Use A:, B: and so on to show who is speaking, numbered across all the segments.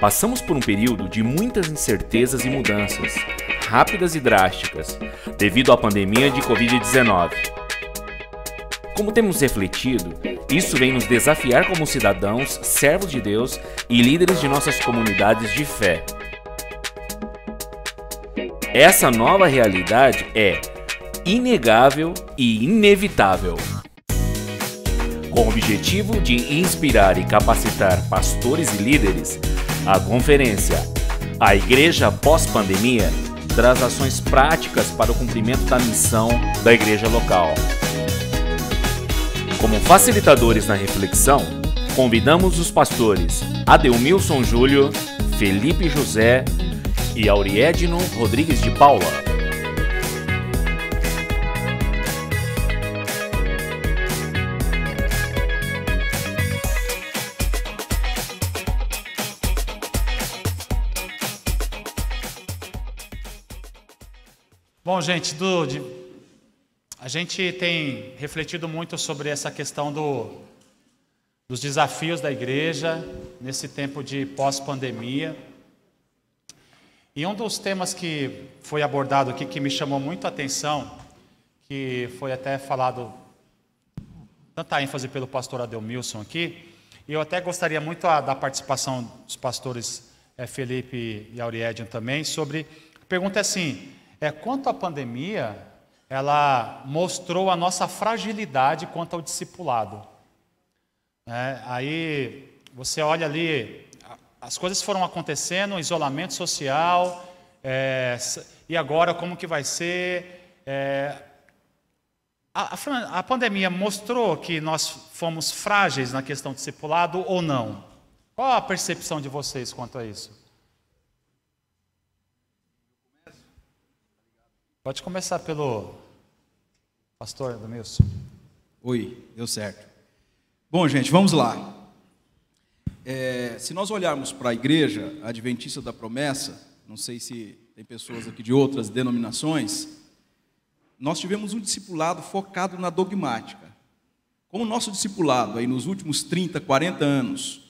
A: Passamos por um período de muitas incertezas e mudanças, rápidas e drásticas, devido à pandemia de Covid-19. Como temos refletido, isso vem nos desafiar como cidadãos, servos de Deus e líderes de nossas comunidades de fé. Essa nova realidade é inegável e inevitável. Com o objetivo de inspirar e capacitar pastores e líderes, a conferência A Igreja Pós-Pandemia traz ações práticas para o cumprimento da missão da igreja local. Como facilitadores na reflexão, convidamos os pastores Adelmilson Júlio, Felipe José e Auriedno Rodrigues de Paula.
B: Bom, gente, a gente tem refletido muito sobre essa questão dos desafios da igreja nesse tempo de pós-pandemia. E um dos temas que foi abordado aqui, que me chamou muito a atenção, que foi até falado, tanta ênfase pelo pastor Adelmilson aqui, e eu até gostaria muito da participação dos pastores Felipe e Auriedno também, sobre, a pergunta é assim, quanto à pandemia, ela mostrou a nossa fragilidade quanto ao discipulado. Aí você olha ali, as coisas foram acontecendo, isolamento social, e agora como que vai ser? A pandemia mostrou que nós fomos frágeis na questão do discipulado ou não? Qual a percepção de vocês quanto a isso? Pode começar pelo pastor Adelmilson.
C: Oi, deu certo. Bom, gente, vamos lá. Se nós olharmos para a igreja Adventista da Promessa, não sei se tem pessoas aqui de outras denominações, nós tivemos um discipulado focado na dogmática. Como o nosso discipulado aí nos últimos 30, 40 anos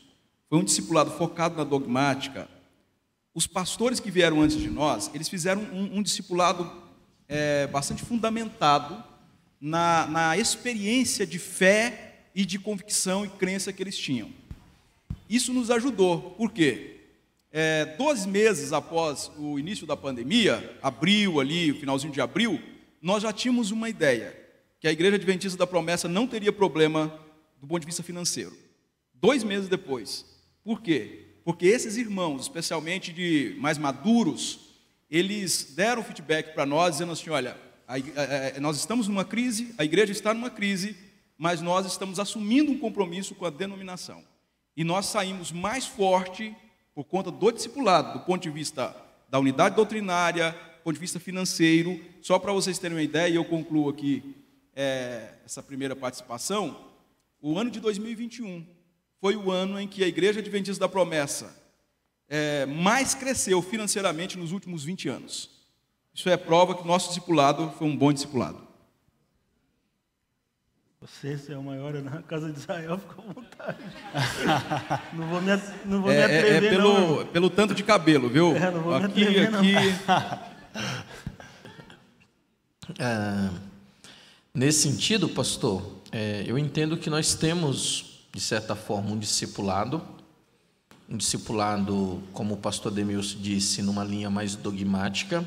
C: foi um discipulado focado na dogmática, os pastores que vieram antes de nós, eles fizeram um discipulado bastante fundamentado na experiência de fé e de convicção e crença que eles tinham. Isso nos ajudou, por quê? 12 meses após o início da pandemia, abril ali, o finalzinho de abril, nós já tínhamos uma ideia, que a Igreja Adventista da Promessa não teria problema do ponto de vista financeiro. 2 meses depois. Por quê? Porque esses irmãos, especialmente de mais maduros, eles deram feedback para nós, dizendo assim, olha, nós estamos numa crise, a igreja está numa crise, mas nós estamos assumindo um compromisso com a denominação. E nós saímos mais forte por conta do discipulado, do ponto de vista da unidade doutrinária, do ponto de vista financeiro. Só para vocês terem uma ideia, e eu concluo aqui essa primeira participação, o ano de 2021 foi o ano em que a Igreja Adventista da Promessa mais cresceu financeiramente nos últimos 20 anos. Isso é prova que o nosso discipulado foi um bom discipulado.
D: Você, se é o maior na casa de Israel, fica à vontade. Não vou me atrever, não.
C: Pelo tanto de cabelo, viu?
D: Não vou me atrever, não.
E: Nesse sentido, pastor, eu entendo que nós temos, de certa forma, um discipulado, como o pastor Adelmilson disse, numa linha mais dogmática,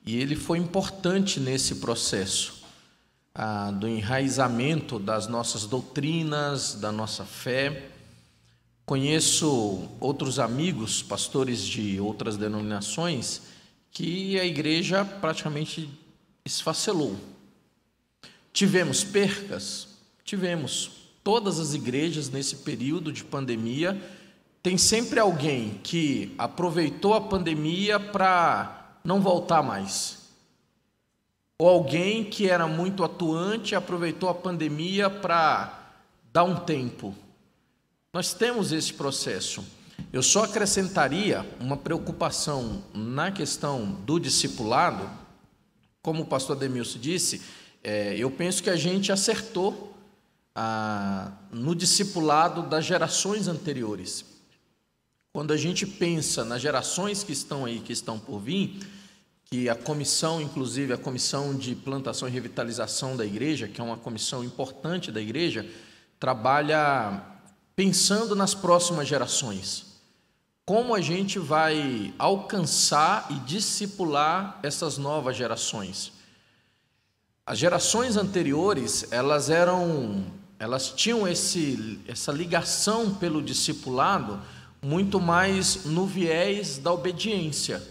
E: e ele foi importante nesse processo do enraizamento das nossas doutrinas, da nossa fé. Conheço outros amigos, pastores de outras denominações, que a igreja praticamente esfacelou. Tivemos percas? Tivemos. Todas as igrejas nesse período de pandemia, tem sempre alguém que aproveitou a pandemia para não voltar mais. Ou alguém que era muito atuante aproveitou a pandemia para dar um tempo. Nós temos esse processo. Eu só acrescentaria uma preocupação na questão do discipulado. Como o pastor Adelmilson disse, eu penso que a gente acertou no discipulado das gerações anteriores. quando a gente pensa nas gerações que estão aí, que estão por vir, que a comissão, inclusive a comissão de plantação e revitalização da igreja, que é uma comissão importante da igreja, trabalha pensando nas próximas gerações. Como a gente vai alcançar e discipular essas novas gerações? As gerações anteriores, elas tinham essa ligação pelo discipulado muito mais no viés da obediência.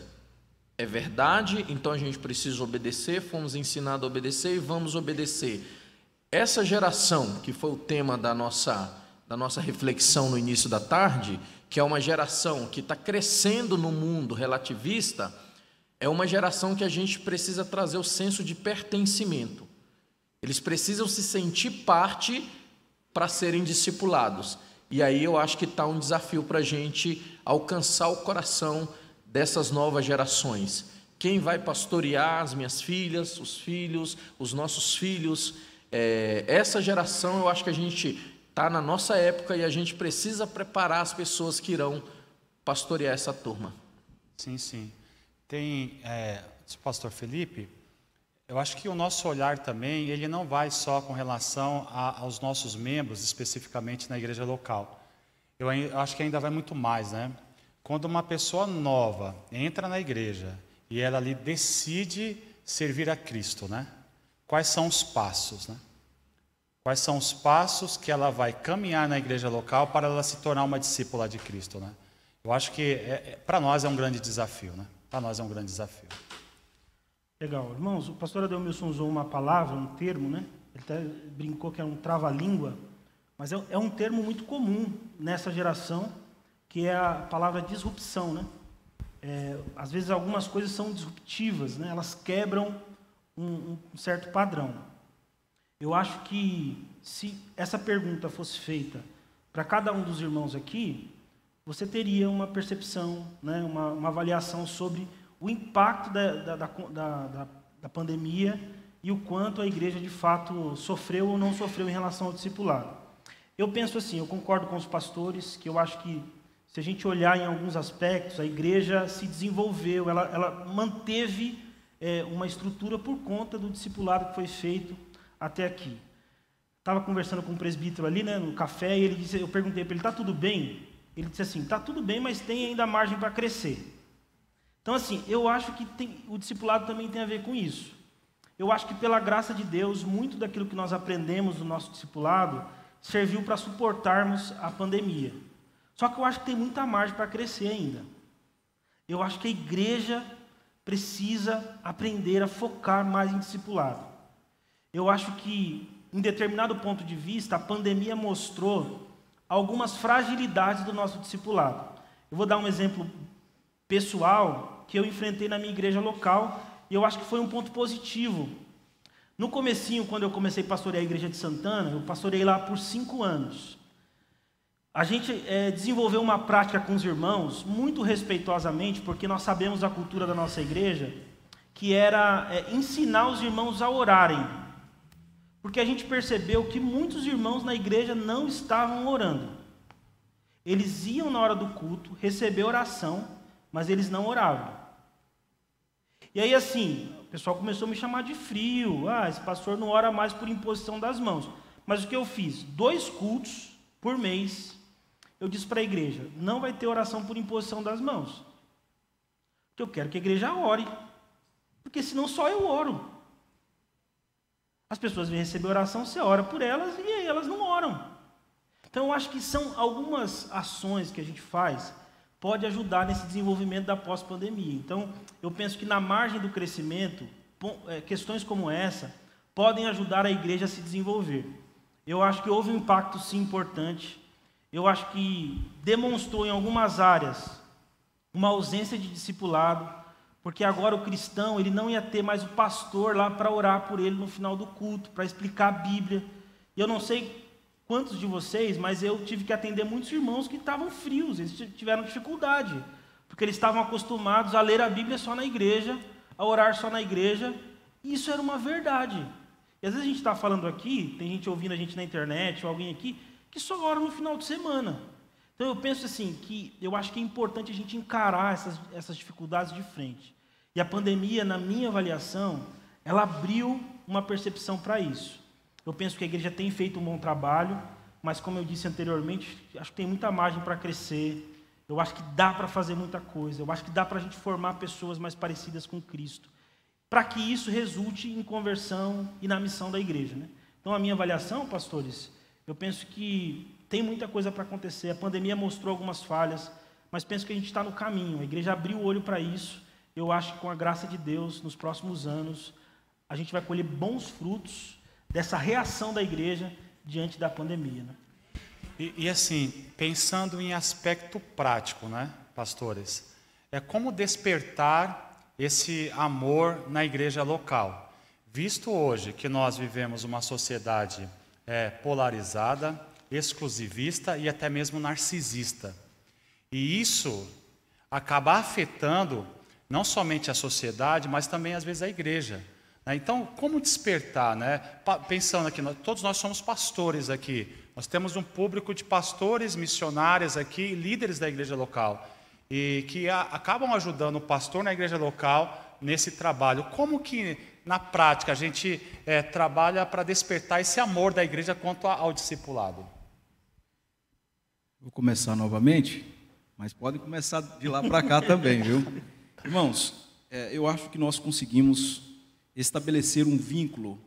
E: É verdade, então a gente precisa obedecer, fomos ensinados a obedecer e vamos obedecer. Essa geração, que foi o tema da nossa reflexão no início da tarde, que é uma geração que está crescendo no mundo relativista, é uma geração que a gente precisa trazer o senso de pertencimento. Eles precisam se sentir parte para serem discipulados. E aí eu acho que está um desafio para a gente alcançar o coração dessas novas gerações. Quem vai pastorear as minhas filhas, os filhos, os nossos filhos? Essa geração, eu acho que a gente está na nossa época e a gente precisa preparar as pessoas que irão pastorear essa turma.
B: Sim, sim. Tem, pastor Felipe, eu acho que o nosso olhar também, ele não vai só com relação aos nossos membros, especificamente na igreja local. Eu acho que ainda vai muito mais, né? Quando uma pessoa nova entra na igreja e ela ali decide servir a Cristo, né? Quais são os passos, né? Quais são os passos que ela vai caminhar na igreja local para ela se tornar uma discípula de Cristo, né? Eu acho que para nós é um grande desafio, né? Para nós é um grande desafio.
D: Legal. Irmãos, o pastor Adelmilson usou uma palavra, um termo, né? Ele até brincou que é um trava-língua, mas é um termo muito comum nessa geração, que é a palavra disrupção, né? Às vezes algumas coisas são disruptivas, né? Elas quebram um certo padrão. Eu acho que se essa pergunta fosse feita para cada um dos irmãos aqui, você teria uma percepção, né? uma avaliação sobre o impacto da pandemia e o quanto a igreja de fato sofreu ou não sofreu em relação ao discipulado. Eu penso assim, eu concordo com os pastores, que eu acho que se a gente olhar em alguns aspectos, a igreja se desenvolveu, ela manteve uma estrutura por conta do discipulado que foi feito até aqui. Estava conversando com um presbítero ali, né, no café, e eu perguntei para ele, está tudo bem? Ele disse assim, está tudo bem, mas tem ainda margem para crescer. Então, assim, eu acho que o discipulado também tem a ver com isso. Eu acho que, pela graça de Deus, muito daquilo que nós aprendemos no nosso discipulado serviu para suportarmos a pandemia. Só que eu acho que tem muita margem para crescer ainda. Eu acho que a igreja precisa aprender a focar mais em discipulado. Eu acho que, em determinado ponto de vista, a pandemia mostrou algumas fragilidades do nosso discipulado. Eu vou dar um exemplo pessoal que eu enfrentei na minha igreja local e eu acho que foi um ponto positivo. No comecinho, quando eu comecei a pastorear a igreja de Santana, eu pastorei lá por 5 anos. A gente desenvolveu uma prática com os irmãos, muito respeitosamente, porque nós sabemos a cultura da nossa igreja, que era ensinar os irmãos a orarem. Porque a gente percebeu que muitos irmãos na igreja não estavam orando. Eles iam na hora do culto, receber oração, mas eles não oravam. E aí assim, o pessoal começou a me chamar de frio. Esse pastor não ora mais por imposição das mãos. Mas o que eu fiz? 2 cultos por mês, eu disse para a igreja, não vai ter oração por imposição das mãos. Porque eu quero que a igreja ore. Porque senão só eu oro. As pessoas vêm receber oração, você ora por elas e aí elas não oram. Então eu acho que são algumas ações que a gente faz, pode ajudar nesse desenvolvimento da pós-pandemia. Então eu penso que na margem do crescimento, questões como essa podem ajudar a igreja a se desenvolver. Eu acho que houve um impacto sim importante. Eu acho que demonstrou em algumas áreas uma ausência de discipulado, porque agora o cristão ele não ia ter mais o pastor lá para orar por ele no final do culto, para explicar a Bíblia. E eu não sei quantos de vocês, mas eu tive que atender muitos irmãos que estavam frios, eles tiveram dificuldade, porque eles estavam acostumados a ler a Bíblia só na igreja, a orar só na igreja, e isso era uma verdade. E às vezes a gente está falando aqui, tem gente ouvindo a gente na internet, ou alguém aqui, que só ora no final de semana. Então eu penso assim, que eu acho que é importante a gente encarar essas dificuldades de frente. E a pandemia, na minha avaliação, ela abriu uma percepção para isso. Eu penso que a igreja tem feito um bom trabalho, mas como eu disse anteriormente, acho que tem muita margem para crescer. Eu acho que dá para fazer muita coisa. Eu acho que dá para a gente formar pessoas mais parecidas com Cristo, para que isso resulte em conversão e na missão da igreja, né? Então, a minha avaliação, pastores, eu penso que tem muita coisa para acontecer. A pandemia mostrou algumas falhas, mas penso que a gente está no caminho. A igreja abriu o olho para isso. Eu acho que com a graça de Deus, nos próximos anos, a gente vai colher bons frutos dessa reação da igreja diante da pandemia, né?
B: E assim, pensando em aspecto prático, né, pastores? É como despertar esse amor na igreja local. Visto hoje que nós vivemos uma sociedade polarizada, exclusivista e até mesmo narcisista. E isso acaba afetando não somente a sociedade, mas também às vezes a igreja. Então, como despertar, né? Pensando aqui, todos nós somos pastores aqui. Nós temos um público de pastores, missionários aqui, líderes da igreja local, e que acabam ajudando o pastor na igreja local nesse trabalho. Como que, na prática, a gente trabalha para despertar esse amor da igreja quanto ao discipulado?
C: Vou começar novamente, mas podem começar de lá para cá também, viu? Irmãos, eu acho que nós conseguimos estabelecer um vínculo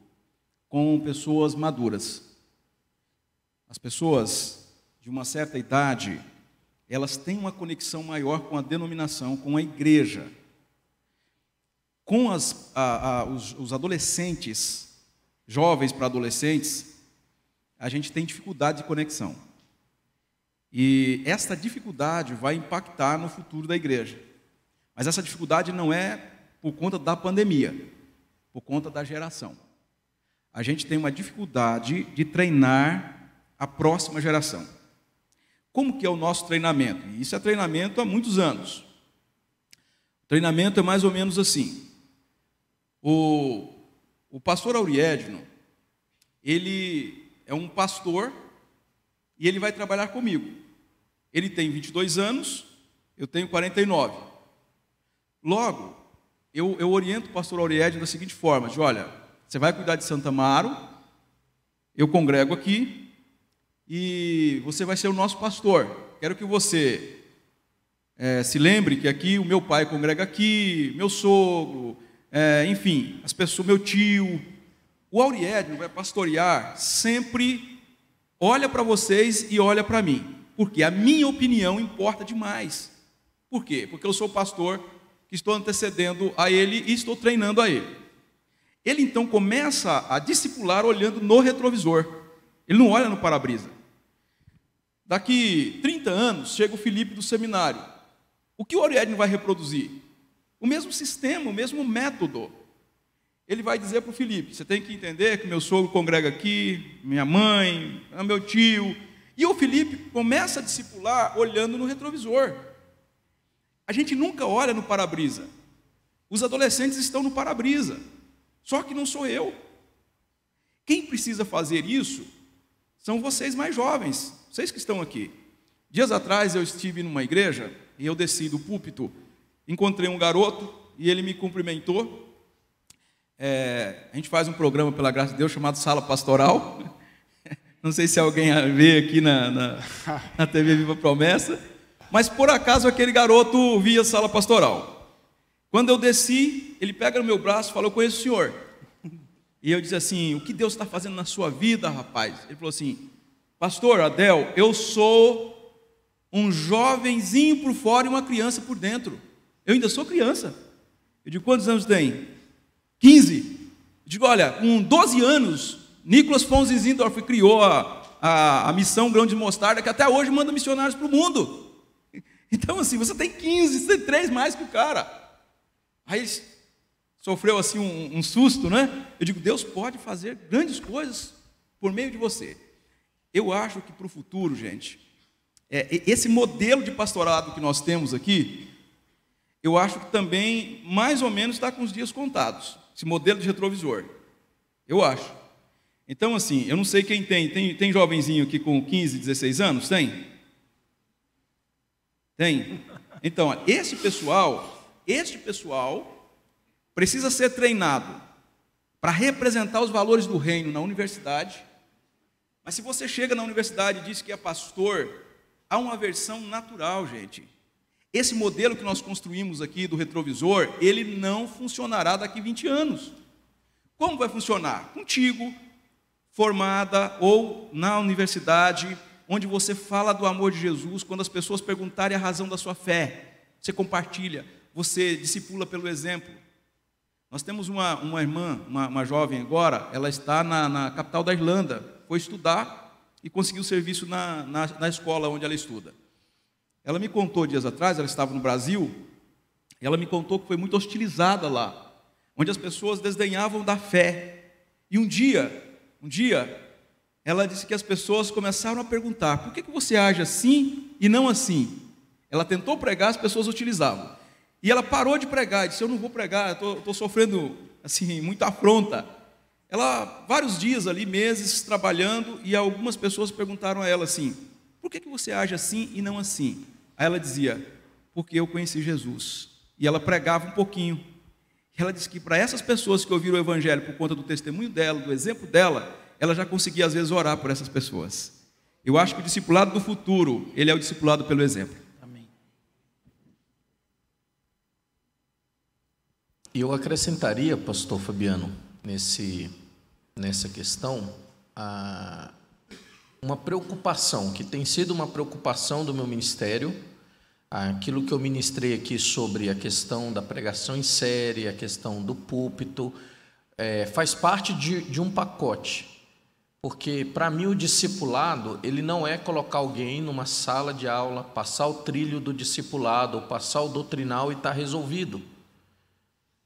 C: com pessoas maduras. As pessoas de uma certa idade, elas têm uma conexão maior com a denominação, com a igreja. Com os adolescentes, jovens para adolescentes, a gente tem dificuldade de conexão. E esta dificuldade vai impactar no futuro da igreja. Mas essa dificuldade não é por conta da pandemia, por conta da geração. A gente tem uma dificuldade de treinar a próxima geração. Como que é o nosso treinamento? Isso é treinamento há muitos anos. O treinamento é mais ou menos assim. O pastor Auriedno, ele é um pastor e ele vai trabalhar comigo. Ele tem 22 anos, eu tenho 49. Logo, eu oriento o pastor Auriedno da seguinte forma, olha, você vai cuidar de Santa Amaro, eu congrego aqui, e você vai ser o nosso pastor. Quero que você se lembre que aqui o meu pai congrega aqui, meu sogro, enfim, as pessoas, meu tio. O Auriedno vai pastorear sempre, olha para vocês e olha para mim, porque a minha opinião importa demais. Por quê? Porque eu sou o pastor que estou antecedendo a ele e estou treinando a ele. Ele então começa a discipular olhando no retrovisor, ele não olha no para-brisa. Daqui 30 anos chega o Felipe do seminário. O que o Auriedno vai reproduzir? O mesmo sistema, o mesmo método. Ele vai dizer para o Felipe, você tem que entender que meu sogro congrega aqui, minha mãe, meu tio. E o Felipe começa a discipular olhando no retrovisor. A gente nunca olha no para-brisa. Os adolescentes estão no para-brisa. Só que não sou eu. Quem precisa fazer isso são vocês mais jovens, vocês que estão aqui. Dias atrás eu estive numa igreja e eu desci do púlpito, encontrei um garoto e ele me cumprimentou. A gente faz um programa, pela graça de Deus, chamado Sala Pastoral. Não sei se alguém vê aqui na TV Viva Promessa, mas por acaso aquele garoto via Sala Pastoral. Quando eu desci, ele pega no meu braço e fala, eu conheço o senhor. E eu disse assim, o que Deus está fazendo na sua vida, rapaz? Ele falou assim, pastor Adel, eu sou um jovenzinho por fora e uma criança por dentro. Eu ainda sou criança. Eu digo, quantos anos tem? 15. Eu digo, olha, com 12 anos, Nicholas von Zinzendorf criou a missão Grão de Mostarda, que até hoje manda missionários para o mundo. Então, assim, você tem 15, você tem 3 mais que o cara. Aí ele sofreu assim um susto, né? Eu digo, Deus pode fazer grandes coisas por meio de você. Eu acho que para o futuro, gente, esse modelo de pastorado que nós temos aqui, eu acho que também, mais ou menos, está com os dias contados. Esse modelo de retrovisor. Eu acho. Então, assim, eu não sei quem tem jovenzinho aqui com 15, 16 anos? Tem? Tem? Então, este pessoal precisa ser treinado para representar os valores do reino na universidade. Mas se você chega na universidade e diz que é pastor, há uma aversão natural, gente. Esse modelo que nós construímos aqui do retrovisor, ele não funcionará daqui 20 anos. Como vai funcionar? Contigo, formada ou na universidade, onde você fala do amor de Jesus, quando as pessoas perguntarem a razão da sua fé, você compartilha, você discipula pelo exemplo. Nós temos uma irmã, uma jovem agora, ela está na capital da Irlanda, foi estudar e conseguiu serviço na escola onde ela estuda. Ela me contou dias atrás, ela estava no Brasil, e ela me contou que foi muito hostilizada lá, onde as pessoas desdenhavam da fé. E um dia, ela disse que as pessoas começaram a perguntar: por que você age assim e não assim? Ela tentou pregar, as pessoas utilizavam. E ela parou de pregar, e disse: eu não vou pregar, estou sofrendo assim, muita afronta. Ela, vários dias ali, meses, trabalhando, e algumas pessoas perguntaram a ela assim: por que você age assim e não assim? Aí ela dizia: porque eu conheci Jesus. E ela pregava um pouquinho. Ela disse que para essas pessoas que ouviram o evangelho por conta do testemunho dela, do exemplo dela, ela já conseguia às vezes orar por essas pessoas. Eu acho que o discipulado do futuro, ele é o discipulado pelo exemplo.
D: Amém.
E: E eu acrescentaria, pastor Fabiano, nessa questão, uma preocupação, que tem sido uma preocupação do meu ministério, aquilo que eu ministrei aqui sobre a questão da pregação em série, a questão do púlpito, faz parte de um pacote, porque para mim o discipulado, ele não é colocar alguém numa sala de aula, passar o trilho do discipulado, ou passar o doutrinal e está resolvido.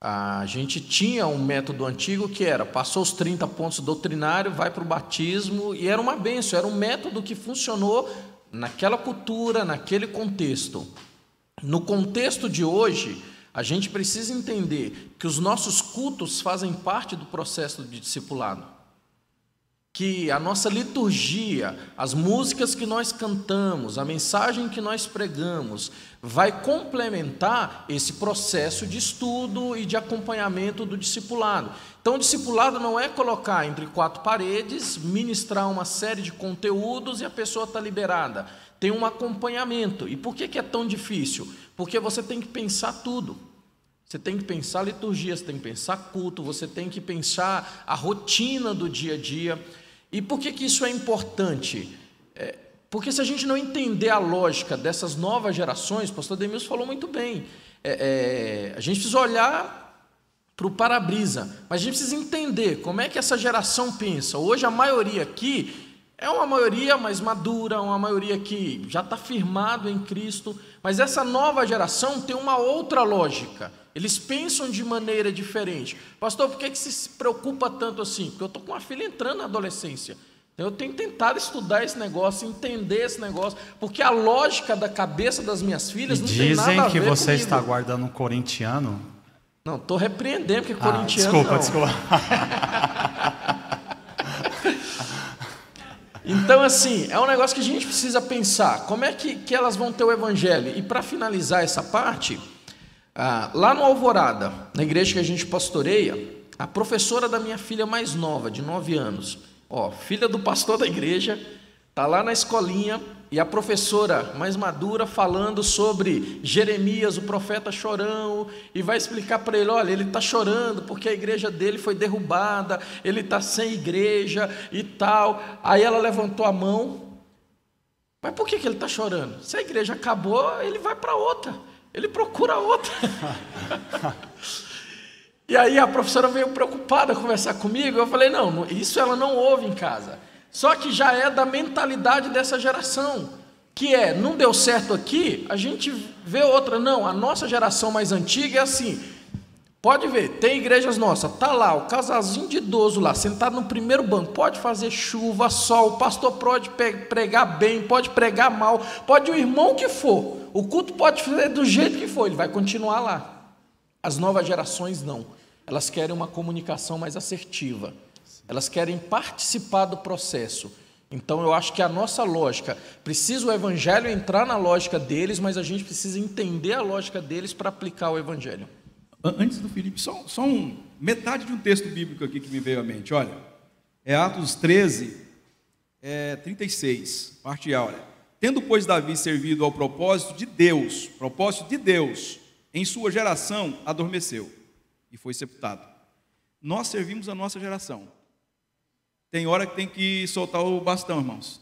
E: A gente tinha um método antigo que era, passou os 30 pontos doutrinários, vai para o batismo, e era uma bênção, era um método que funcionou naquela cultura, naquele contexto. No contexto de hoje, a gente precisa entender que os nossos cultos fazem parte do processo de discipulado, que a nossa liturgia, as músicas que nós cantamos, a mensagem que nós pregamos, vai complementar esse processo de estudo e de acompanhamento do discipulado. Então, o discipulado não é colocar entre quatro paredes, ministrar uma série de conteúdos e a pessoa está liberada. Tem um acompanhamento. E por que é tão difícil? Porque você tem que pensar tudo. Você tem que pensar liturgia, você tem que pensar culto, você tem que pensar a rotina do dia a dia. E por que isso é importante? Porque se a gente não entender a lógica dessas novas gerações, o pastor Demilson falou muito bem, a gente precisa olhar para o para-brisa, mas a gente precisa entender como é que essa geração pensa. Hoje a maioria aqui é uma maioria mais madura, uma maioria que já está firmado em Cristo, mas essa nova geração tem uma outra lógica. Eles pensam de maneira diferente. Pastor, por que você se preocupa tanto assim? Porque eu estou com uma filha entrando na adolescência. Eu tenho tentado estudar esse negócio, entender esse negócio, porque a lógica da cabeça das minhas filhas não tem nada a ver comigo.
B: Dizem que você está guardando um corintiano.
E: Não, estou repreendendo, porque corintiano
B: Desculpa.
E: Então, assim, é um negócio que a gente precisa pensar. Como é que elas vão ter o evangelho? E para finalizar essa parte, lá no Alvorada, na igreja que a gente pastoreia, a professora da minha filha mais nova, de 9 anos, filha do pastor da igreja, está lá na escolinha, e a professora mais madura falando sobre Jeremias, o profeta chorão, e vai explicar para ele: olha, ele está chorando porque a igreja dele foi derrubada, ele está sem igreja e tal. Aí ela levantou a mão: mas por que ele está chorando? Se a igreja acabou, ele vai para outra, ele procura outra. E aí a professora veio preocupada conversar comigo. Eu falei: não, isso ela não ouve em casa. Só que já é da mentalidade dessa geração, que não deu certo aqui, a gente vê outra. Não, a nossa geração mais antiga é assim. Pode ver, tem igrejas nossas, tá lá o casalzinho de idoso lá, sentado no primeiro banco, pode fazer chuva, sol, o pastor pode pregar bem, pode pregar mal, pode o irmão que for, o culto pode fazer do jeito que for, ele vai continuar lá. As novas gerações não, elas querem uma comunicação mais assertiva, elas querem participar do processo. Então eu acho que a nossa lógica, precisa o evangelho entrar na lógica deles, mas a gente precisa entender a lógica deles para aplicar o evangelho.
C: Antes do Felipe, só metade de um texto bíblico aqui que me veio à mente. Olha, é Atos 13, 36, parte A, olha. Tendo, pois, Davi servido ao propósito de Deus, em sua geração adormeceu e foi sepultado. Nós servimos a nossa geração. Tem hora que tem que soltar o bastão, irmãos.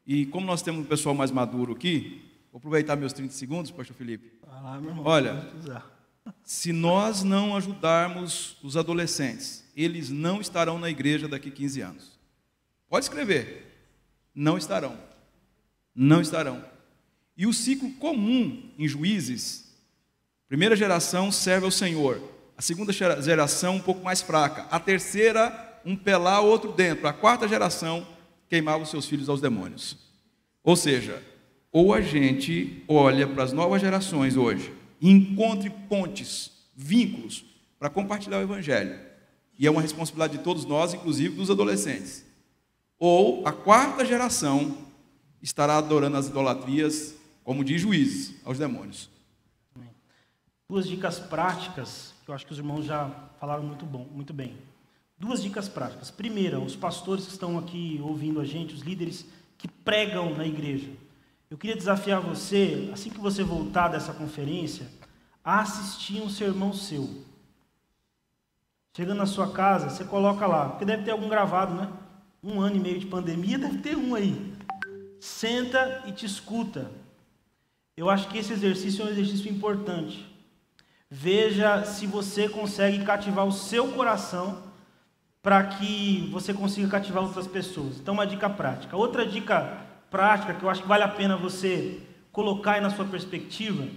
C: E como nós temos um pessoal mais maduro aqui, vou aproveitar meus 30 segundos, pastor Felipe.
D: Lá, meu irmão,
C: olha, se nós não ajudarmos os adolescentes, eles não estarão na igreja daqui a 15 anos. Pode escrever. Não estarão. Não estarão. E o ciclo comum em Juízes, primeira geração serve ao Senhor, a segunda geração um pouco mais fraca, a terceira um pelar, outro dentro, a quarta geração queimava os seus filhos aos demônios. Ou seja, ou a gente olha para as novas gerações hoje e encontre pontes, vínculos para compartilhar o evangelho, e é uma responsabilidade de todos nós, inclusive dos adolescentes, ou a quarta geração estará adorando as idolatrias, como diz Juízes, aos demônios.
D: Duas dicas práticas, que eu acho que os irmãos já falaram muito bem. Duas dicas práticas. Primeira, os pastores que estão aqui ouvindo a gente, os líderes que pregam na igreja. Eu queria desafiar você, assim que você voltar dessa conferência, a assistir um sermão seu. Chegando na sua casa, você coloca lá, porque deve ter algum gravado, né? 1 ano e meio de pandemia, deve ter um aí. Senta e te escuta. Eu acho que esse exercício é um exercício importante. Veja se você consegue cativar o seu coração para que você consiga cativar outras pessoas. Então, uma dica prática. Outra dica prática que eu acho que vale a pena você colocar aí na sua perspectiva,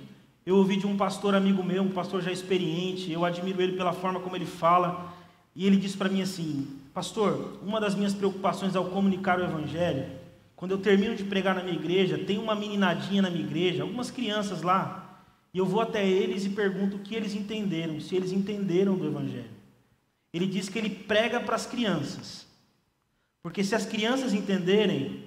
D: eu ouvi de um pastor amigo meu, um pastor já experiente, eu admiro ele pela forma como ele fala, e ele disse para mim assim: pastor, uma das minhas preocupações ao comunicar o evangelho, quando eu termino de pregar na minha igreja, tem uma meninadinha na minha igreja, algumas crianças lá, e eu vou até eles e pergunto o que eles entenderam, se eles entenderam do evangelho. Ele diz que ele prega para as crianças, porque se as crianças entenderem,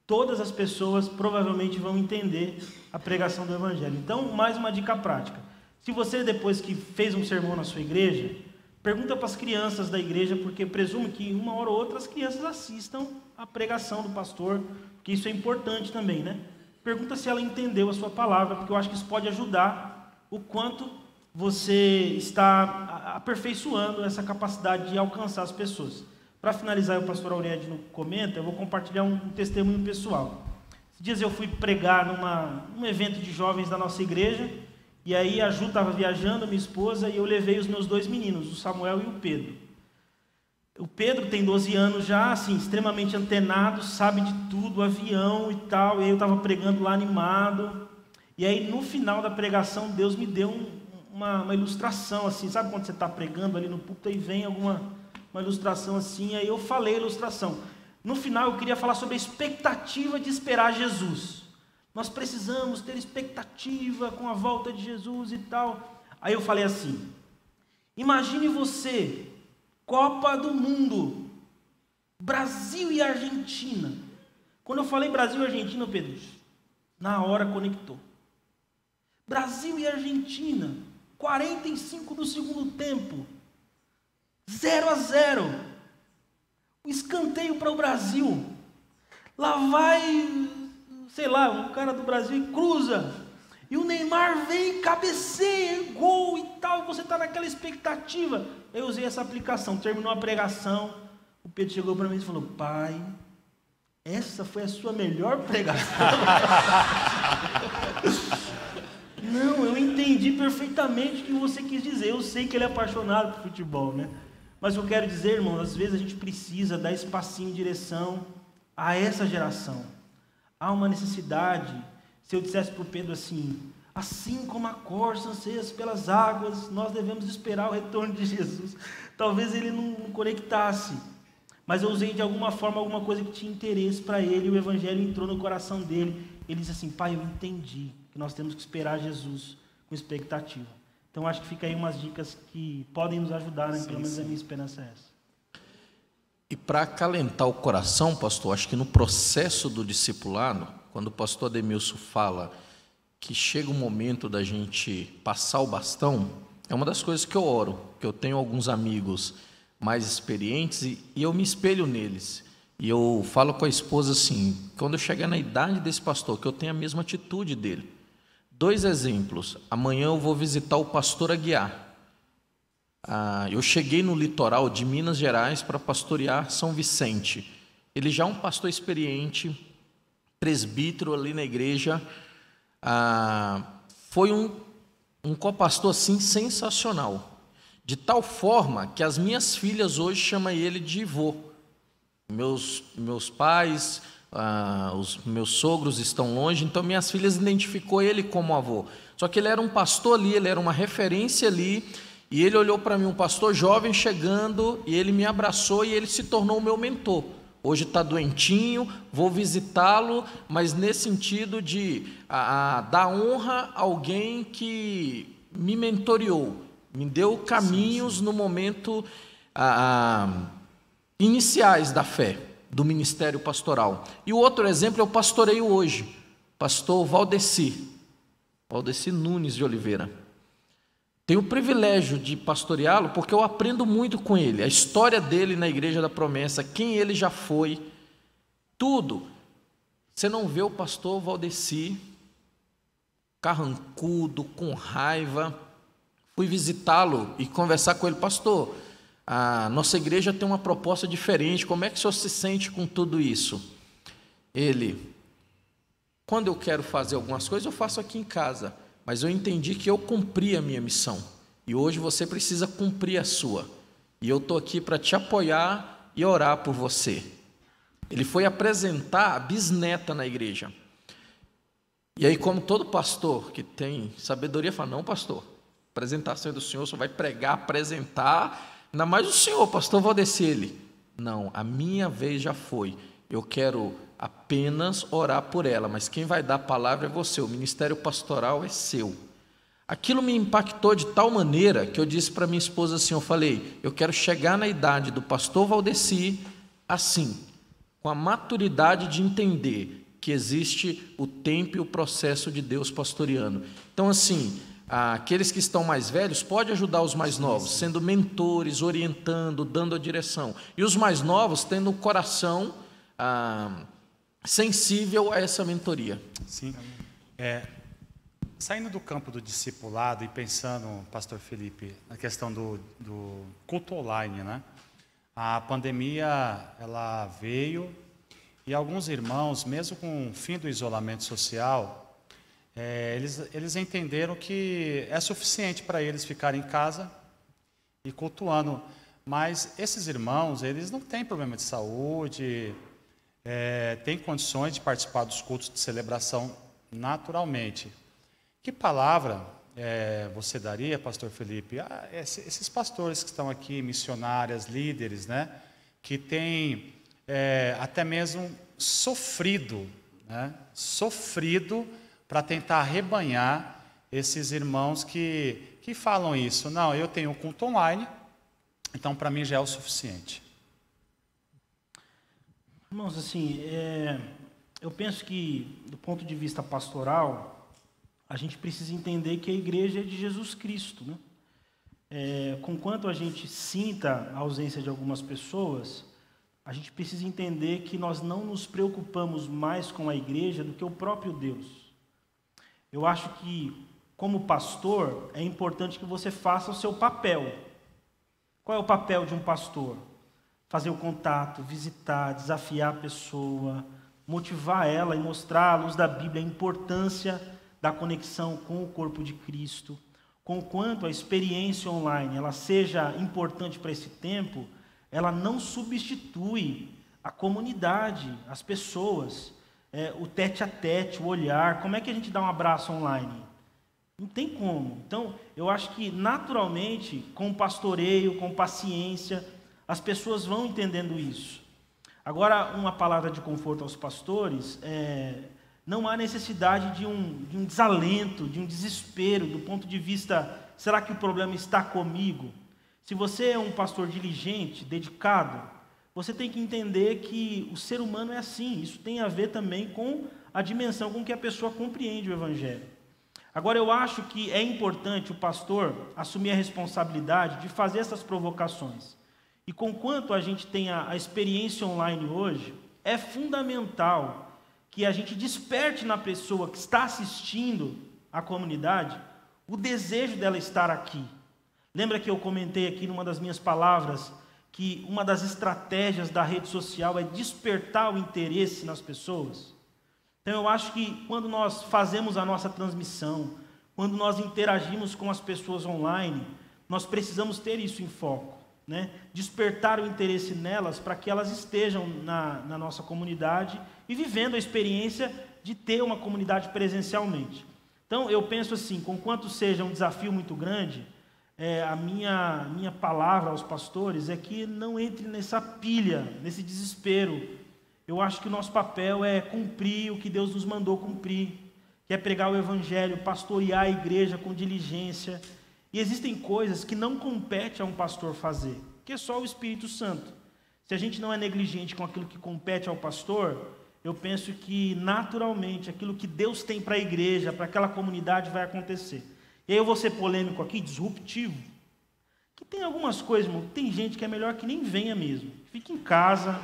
D: todas as pessoas provavelmente vão entender a pregação do evangelho. Então, mais uma dica prática. Se você, depois que fez um sermão na sua igreja, pergunta para as crianças da igreja, porque presumo que uma hora ou outra as crianças assistam a pregação do pastor, porque isso é importante também, né? Pergunta se ela entendeu a sua palavra, porque eu acho que isso pode ajudar o quanto você está aperfeiçoando essa capacidade de alcançar as pessoas. Para finalizar, o pastor Aurélio comenta, eu vou compartilhar um testemunho pessoal. Esses dias eu fui pregar num evento de jovens da nossa igreja, e aí a Ju estava viajando, minha esposa, e eu levei os meus 2 meninos, o Samuel e o Pedro. O Pedro tem 12 anos já, assim, extremamente antenado, sabe de tudo, avião e tal, e aí eu estava pregando lá animado, e aí no final da pregação Deus me deu uma ilustração, assim, sabe quando você está pregando ali no púlpito e vem uma ilustração assim, aí eu falei a ilustração. No final eu queria falar sobre a expectativa de esperar Jesus. Nós precisamos ter expectativa com a volta de Jesus e tal. Aí eu falei assim: imagine você, Copa do Mundo, Brasil e Argentina. Quando eu falei Brasil e Argentina, Pedro, na hora conectou. Brasil e Argentina, 45 do segundo tempo, 0-0, o escanteio para o Brasil, lá vai, sei lá, um cara do Brasil e cruza, e o Neymar vem, cabeceia, gol e tal, e você está naquela expectativa. Eu usei essa aplicação, terminou a pregação, o Pedro chegou para mim e falou: pai, essa foi a sua melhor pregação? Não, eu entendi perfeitamente o que você quis dizer. Eu sei que ele é apaixonado por futebol, né? Mas eu quero dizer, irmão, às vezes a gente precisa dar espacinho em direção a essa geração. Há uma necessidade. Se eu dissesse para o Pedro assim como a corça anseia pelas águas, nós devemos esperar o retorno de Jesus. Talvez ele não conectasse. Mas eu usei de alguma forma alguma coisa que tinha interesse para ele, e o evangelho entrou no coração dele. Ele disse assim: pai, eu entendi que nós temos que esperar Jesus com expectativa. Então acho que fica aí umas dicas que podem nos ajudar, né? Pelo menos a minha esperança é essa.
E: E para acalentar o coração, pastor, acho que no processo do discipulado, quando o pastor Ademilson fala que chega o momento da gente passar o bastão, é uma das coisas que eu oro, que eu tenho alguns amigos mais experientes e eu me espelho neles. E eu falo com a esposa assim, quando eu chegar na idade desse pastor, que eu tenha a mesma atitude dele. 2 exemplos. Amanhã eu vou visitar o pastor Aguiar. Eu cheguei no litoral de Minas Gerais para pastorear São Vicente. Ele já é um pastor experiente, presbítero ali na igreja. Foi um copastor assim sensacional. De tal forma que as minhas filhas hoje chamam ele de vô. Meus pais, os meus sogros estão longe, então minhas filhas identificou ele como avô. Só que ele era um pastor ali, ele era uma referência ali, e ele olhou para mim, um pastor jovem chegando, e ele me abraçou e ele se tornou o meu mentor. Hoje está doentinho, vou visitá-lo, mas nesse sentido de dar honra a alguém que me mentoreou, me deu caminhos no momento iniciais da fé, do ministério pastoral. E o outro exemplo eu pastoreio hoje, pastor Valdeci Nunes de Oliveira. Tenho o privilégio de pastoreá-lo porque eu aprendo muito com ele, a história dele na Igreja da Promessa, quem ele já foi, tudo. Você não vê o pastor Valdeci carrancudo, com raiva. Fui visitá-lo e conversar com ele, pastor, a nossa igreja tem uma proposta diferente, como é que o senhor se sente com tudo isso? Ele, quando eu quero fazer algumas coisas, eu faço aqui em casa, mas eu entendi que eu cumpri a minha missão, e hoje você precisa cumprir a sua, e eu estou aqui para te apoiar e orar por você. Ele foi apresentar a bisneta na igreja, e aí como todo pastor que tem sabedoria, fala, não pastor, apresentação do senhor, o senhor vai pregar, apresentar, ainda mais o senhor, pastor Valdeci. Ele, não, a minha vez já foi, eu quero apenas orar por ela, mas quem vai dar a palavra é você, o ministério pastoral é seu. Aquilo me impactou de tal maneira que eu disse para minha esposa assim, eu falei, eu quero chegar na idade do pastor Valdeci assim, com a maturidade de entender que existe o tempo e o processo de Deus pastoreando. Então assim, aqueles que estão mais velhos podem ajudar os mais novos, sendo mentores, orientando, dando a direção, e os mais novos tendo o coração sensível a essa mentoria.
B: Sim. Saindo do campo do discipulado e pensando, pastor Felipe, na questão do culto online, né? A pandemia, ela veio e alguns irmãos, mesmo com o fim do isolamento social, eles entenderam que é suficiente para eles ficarem em casa e cultuando. Mas esses irmãos, eles não têm problema de saúde, têm condições de participar dos cultos de celebração naturalmente. Que palavra você daria, pastor Felipe, a esses pastores que estão aqui, missionárias, líderes, né, que têm até mesmo sofrido para tentar arrebanhar esses irmãos que falam isso? Não, eu tenho um culto online, então para mim já é o suficiente.
D: Irmãos, assim, eu penso que, do ponto de vista pastoral, a gente precisa entender que a igreja é de Jesus Cristo, né? Conquanto a gente sinta a ausência de algumas pessoas, a gente precisa entender que nós não nos preocupamos mais com a igreja do que o próprio Deus. Eu acho que, como pastor, é importante que você faça o seu papel. Qual é o papel de um pastor? Fazer o contato, visitar, desafiar a pessoa, motivar ela e mostrar à luz da Bíblia a importância da conexão com o corpo de Cristo. Conquanto a experiência online ela seja importante para esse tempo, ela não substitui a comunidade, as pessoas, o tete-a-tete, o olhar. Como é que a gente dá um abraço online? Não tem como. Então, eu acho que naturalmente, com pastoreio, com paciência, as pessoas vão entendendo isso. Agora, uma palavra de conforto aos pastores, não há necessidade de um desalento, de um desespero, do ponto de vista, será que o problema está comigo? Se você é um pastor diligente, dedicado, você tem que entender que o ser humano é assim. Isso tem a ver também com a dimensão com que a pessoa compreende o Evangelho. Agora, eu acho que é importante o pastor assumir a responsabilidade de fazer essas provocações. E conquanto a gente tem a experiência online hoje, é fundamental que a gente desperte na pessoa que está assistindo a comunidade o desejo dela estar aqui. Lembra que eu comentei aqui numa das minhas palavras que uma das estratégias da rede social é despertar o interesse nas pessoas? Então eu acho que quando nós fazemos a nossa transmissão, quando nós interagimos com as pessoas online, nós precisamos ter isso em foco, né? Despertar o interesse nelas para que elas estejam na nossa comunidade e vivendo a experiência de ter uma comunidade presencialmente. Então eu penso assim, conquanto seja um desafio muito grande, a minha palavra aos pastores é que não entre nessa pilha, nesse desespero. Eu acho que o nosso papel é cumprir o que Deus nos mandou cumprir, que é pregar o Evangelho, pastorear a igreja com diligência. E existem coisas que não compete a um pastor fazer, que é só o Espírito Santo. Se a gente não é negligente com aquilo que compete ao pastor, eu penso que naturalmente aquilo que Deus tem para a igreja, para aquela comunidade vai acontecer. E aí eu vou ser polêmico aqui, disruptivo, que tem algumas coisas, irmão, tem gente que é melhor que nem venha mesmo. Fique em casa,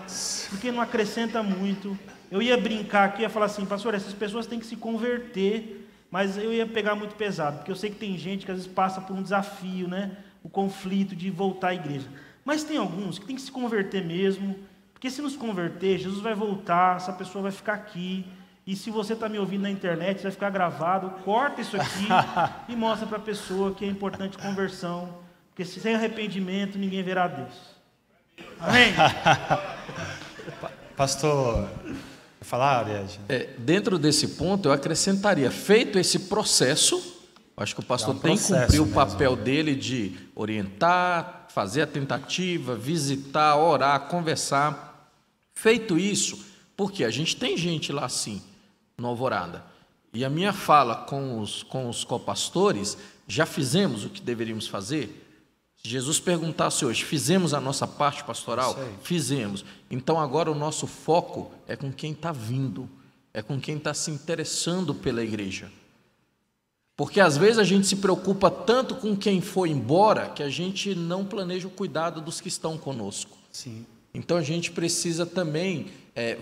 D: porque não acrescenta muito. Eu ia brincar aqui, ia falar assim, pastor, essas pessoas têm que se converter, mas eu ia pegar muito pesado, porque eu sei que tem gente que às vezes passa por um desafio, né? O conflito de voltar à igreja. Mas tem alguns que tem que se converter mesmo, porque se nos converter, Jesus vai voltar, essa pessoa vai ficar aqui, e se você está me ouvindo na internet, vai ficar gravado, corta isso aqui e mostra para a pessoa que é importante conversão, porque sem arrependimento ninguém verá Deus. Amém?
B: Pastor, vai falar, Ariadne?
E: Dentro desse ponto, eu acrescentaria, feito esse processo, acho que o pastor tem que cumprir o papel dele de orientar, fazer a tentativa, visitar, orar, conversar. Feito isso, porque a gente tem gente lá assim, no Alvorada. E a minha fala com os copastores, já fizemos o que deveríamos fazer? Se Jesus perguntasse hoje, fizemos a nossa parte pastoral? Fizemos. Então agora o nosso foco é com quem está vindo, é com quem está se interessando pela igreja. Porque às vezes a gente se preocupa tanto com quem foi embora que a gente não planeja o cuidado dos que estão conosco.
B: Sim.
E: Então a gente precisa também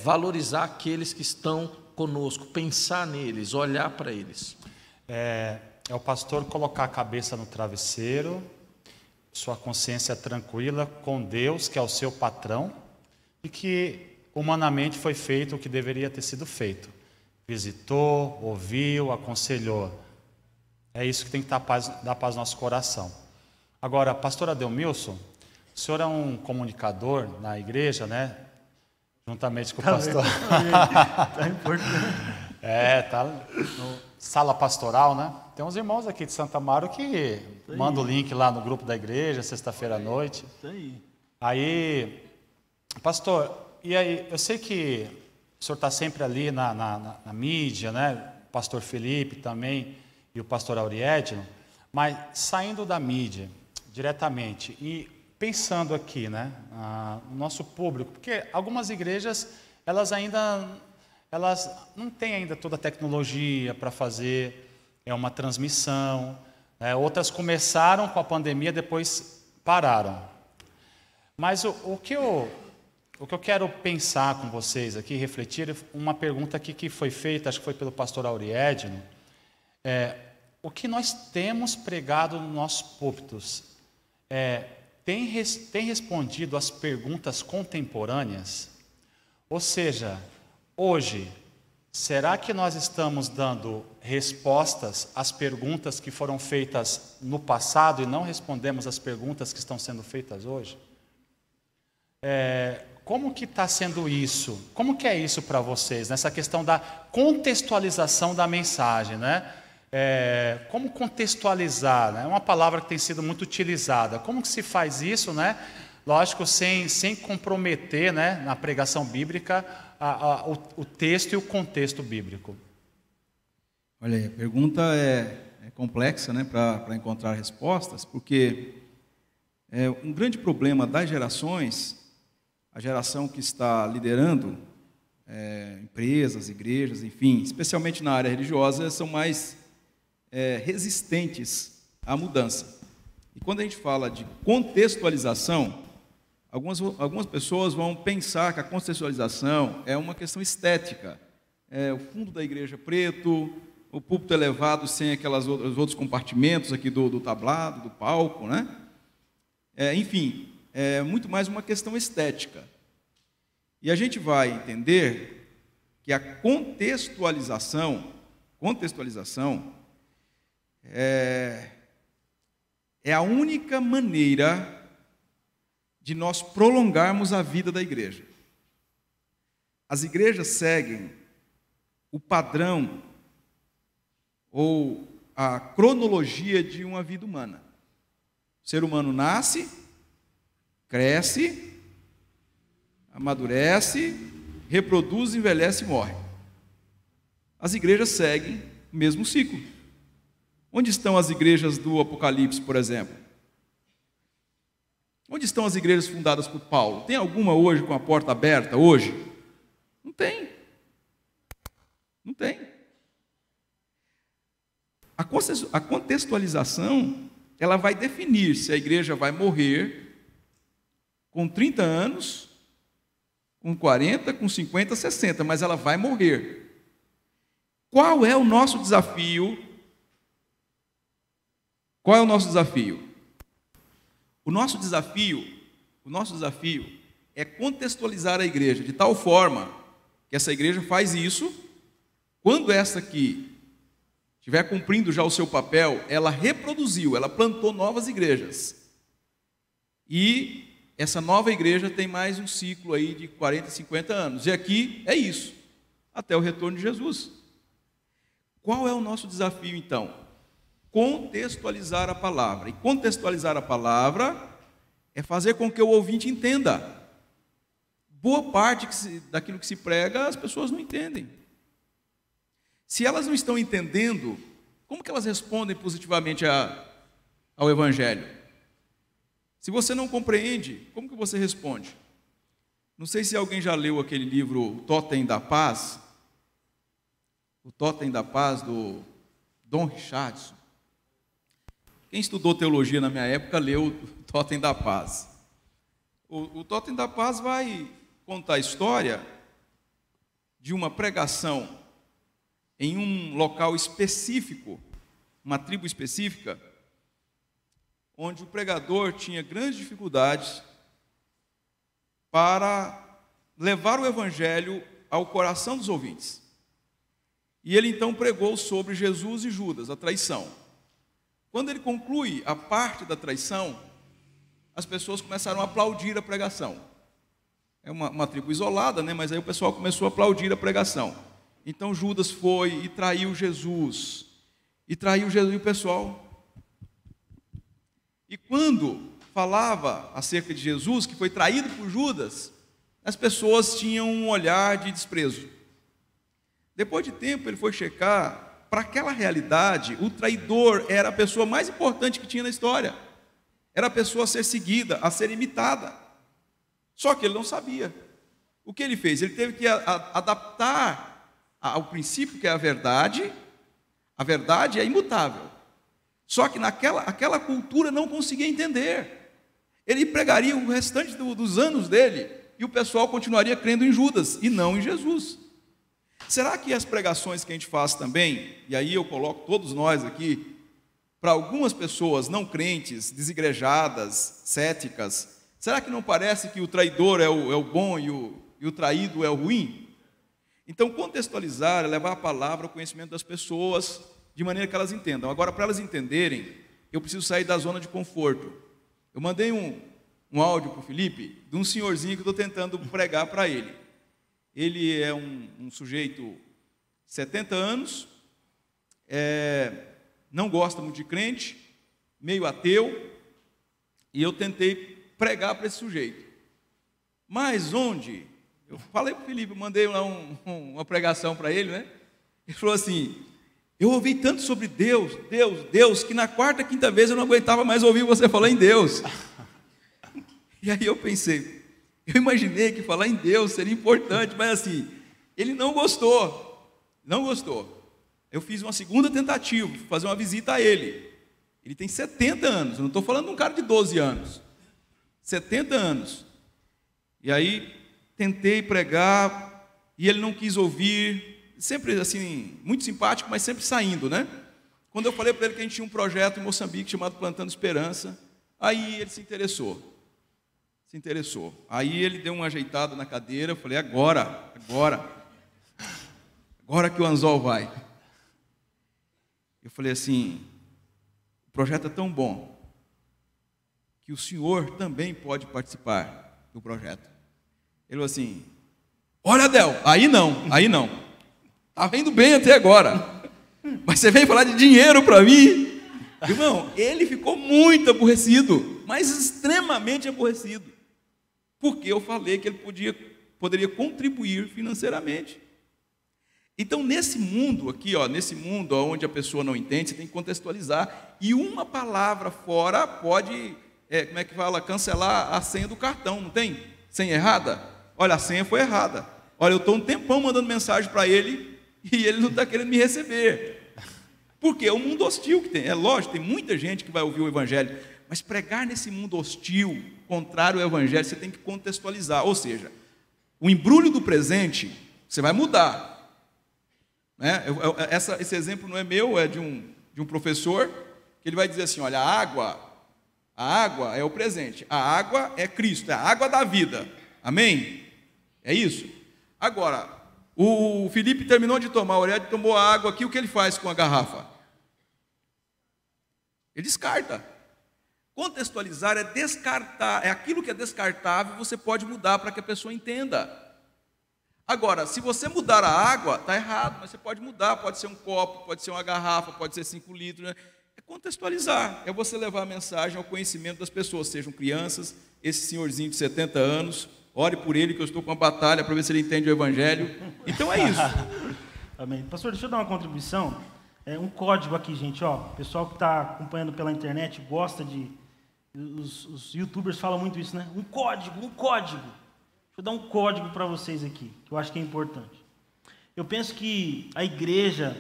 E: valorizar aqueles que estão conosco, pensar neles, olhar para eles.
B: É o pastor colocar a cabeça no travesseiro, sua consciência tranquila com Deus, que é o seu patrão, e que humanamente foi feito o que deveria ter sido feito. Visitou, ouviu, aconselhou. É isso que tem que dar paz no nosso coração. Agora, pastor Adelmilson, o senhor é um comunicador na igreja, né? Juntamente com o pastor.
D: Está importante.
B: Tá no sala pastoral, né? Tem uns irmãos aqui de Santa Amaro que mandam o link lá no grupo da igreja, sexta-feira à noite.
D: Isso aí.
B: Aí, pastor, e aí, eu sei que o senhor está sempre ali na mídia, né? O pastor Felipe também e o pastor Auriedno, mas saindo da mídia diretamente e pensando aqui, né, no nosso público, porque algumas igrejas, elas não têm ainda toda a tecnologia para fazer uma transmissão, né? Outras começaram com a pandemia, depois pararam. Mas o que eu quero pensar com vocês aqui, refletir, uma pergunta aqui que foi feita, acho que foi pelo pastor Auriedno, o que nós temos pregado nos nossos púlpitos tem respondido às perguntas contemporâneas? Ou seja, hoje, será que nós estamos dando respostas às perguntas que foram feitas no passado e não respondemos às perguntas que estão sendo feitas hoje? Como que está sendo isso? Como que é isso para vocês, nessa questão da contextualização da mensagem, né? Como contextualizar, né? É uma palavra que tem sido muito utilizada. Como que se faz isso, né? Lógico, sem comprometer, né, na pregação bíblica o texto e o contexto bíblico.
C: Olha aí, a pergunta é complexa, né, para encontrar respostas, porque um grande problema das gerações a geração que está liderando empresas, igrejas, enfim, especialmente na área religiosa, são mais resistentes à mudança. E quando a gente fala de contextualização, algumas pessoas vão pensar que a contextualização é uma questão estética. O fundo da igreja preto, o púlpito elevado sem os outros compartimentos aqui do tablado, do palco, né? Enfim, é muito mais uma questão estética. E a gente vai entender que a contextualização é a única maneira de nós prolongarmos a vida da igreja. As igrejas seguem o padrão ou a cronologia de uma vida humana. O ser humano nasce, cresce, amadurece, reproduz, envelhece e morre. As igrejas seguem o mesmo ciclo. Onde estão as igrejas do Apocalipse, por exemplo? Onde estão as igrejas fundadas por Paulo? Tem alguma hoje com a porta aberta hoje? Não tem. Não tem. A contextualização, ela vai definir se a igreja vai morrer com 30 anos, com 40, com 50, 60, mas ela vai morrer. Qual é o nosso desafio? Qual é o nosso desafio? O nosso desafio é contextualizar a igreja de tal forma que essa igreja faz isso, quando essa aqui estiver cumprindo já o seu papel, ela reproduziu, ela plantou novas igrejas. E essa nova igreja tem mais um ciclo aí de 40, 50 anos. E aqui é isso, até o retorno de Jesus. Qual é o nosso desafio, então? Contextualizar a palavra. E contextualizar a palavra é fazer com que o ouvinte entenda. Boa parte daquilo que se prega, as pessoas não entendem. Se elas não estão entendendo, como que elas respondem positivamente ao Evangelho? Se você não compreende, como que você responde? Não sei se alguém já leu aquele livro O Totem da Paz. O Totem da Paz, do Dom Richardson. Quem estudou teologia na minha época leu o Totem da Paz. O Totem da Paz vai contar a história de uma pregação em um local específico, uma tribo específica, onde o pregador tinha grandes dificuldades para levar o evangelho ao coração dos ouvintes. E ele então pregou sobre Jesus e Judas, a traição. Quando ele conclui a parte da traição, as pessoas começaram a aplaudir a pregação. É uma tribo isolada, né? Mas aí o pessoal começou a aplaudir a pregação. Então Judas foi e traiu Jesus. E o pessoal. E quando falava acerca de Jesus, que foi traído por Judas, as pessoas tinham um olhar de desprezo. Depois de tempo ele foi checar. Para aquela realidade, o traidor era a pessoa mais importante que tinha na história. Era a pessoa a ser seguida, a ser imitada. Só que ele não sabia. O que ele fez? Ele teve que adaptar ao princípio que é a verdade é imutável. Só que aquela cultura não conseguia entender. Ele pregaria o restante dos anos dele e o pessoal continuaria crendo em Judas e não em Jesus. Será que as pregações que a gente faz também, e aí eu coloco todos nós aqui, para algumas pessoas não crentes, desigrejadas, céticas, será que não parece que o traidor é o bom e o traído é o ruim? Então, contextualizar é levar a palavra ao conhecimento das pessoas, de maneira que elas entendam. Agora, para elas entenderem, eu preciso sair da zona de conforto. Eu mandei um áudio para o Felipe, de um senhorzinho que eu estou tentando pregar para ele. Ele é um sujeito de 70 anos, não gosta muito de crente, meio ateu, e eu tentei pregar para esse sujeito. Mas onde? Eu falei para o Felipe, mandei lá uma pregação para ele, né? Ele falou assim, eu ouvi tanto sobre Deus, que na quarta, quinta vez eu não aguentava mais ouvir você falar em Deus. E aí eu pensei, Eu imaginei que falar em Deus seria importante, mas assim, ele não gostou. Não gostou. Eu fiz uma segunda tentativa, fazer uma visita a ele. Ele tem 70 anos, eu não estou falando de um cara de 12 anos. 70 anos. E aí, tentei pregar, e ele não quis ouvir, sempre assim, muito simpático, mas sempre saindo, né? Quando eu falei para ele que a gente tinha um projeto em Moçambique chamado Plantando Esperança, aí ele se interessou. Aí ele deu uma ajeitada na cadeira, eu falei, agora que o anzol vai. Eu falei assim, o projeto é tão bom, que o senhor também pode participar do projeto. Ele falou assim, olha, Adel, aí não. Estava indo bem até agora. Mas você veio falar de dinheiro para mim? Irmão, ele ficou muito aborrecido, mas extremamente aborrecido. Porque eu falei que ele poderia contribuir financeiramente. Então, nesse mundo aqui, nesse mundo onde a pessoa não entende, você tem que contextualizar. E uma palavra fora pode, cancelar a senha do cartão, não tem? Senha errada? Olha, a senha foi errada. Olha, eu estou um tempão mandando mensagem para ele e ele não está querendo me receber. Porque é um mundo hostil que tem. É lógico, tem muita gente que vai ouvir o Evangelho, mas pregar nesse mundo hostil, contrário ao Evangelho, você tem que contextualizar. Ou seja, o embrulho do presente, você vai mudar. Né? Esse exemplo não é meu, é de um professor, que ele vai dizer assim, olha, a água é o presente, a água é Cristo, é a água da vida. Amém? É isso? Agora, o Felipe terminou de tomar, o Aurélia tomou a água aqui, o que ele faz com a garrafa? Ele descarta. Contextualizar é descartar, é aquilo que é descartável, você pode mudar para que a pessoa entenda. Agora, se você mudar a água, está errado, mas você pode mudar, pode ser um copo, pode ser uma garrafa, pode ser 5 litros, né? É contextualizar, é você levar a mensagem ao conhecimento das pessoas, sejam crianças, esse senhorzinho de 70 anos, ore por ele que eu estou com uma batalha para ver se ele entende o Evangelho. Então é isso.
D: Amém. Pastor, deixa eu dar uma contribuição. Um código aqui, gente, ó. O pessoal que está acompanhando pela internet gosta de... Os youtubers falam muito isso, né? Um código. Deixa eu dar um código para vocês aqui, que eu acho que é importante. Eu penso que a igreja,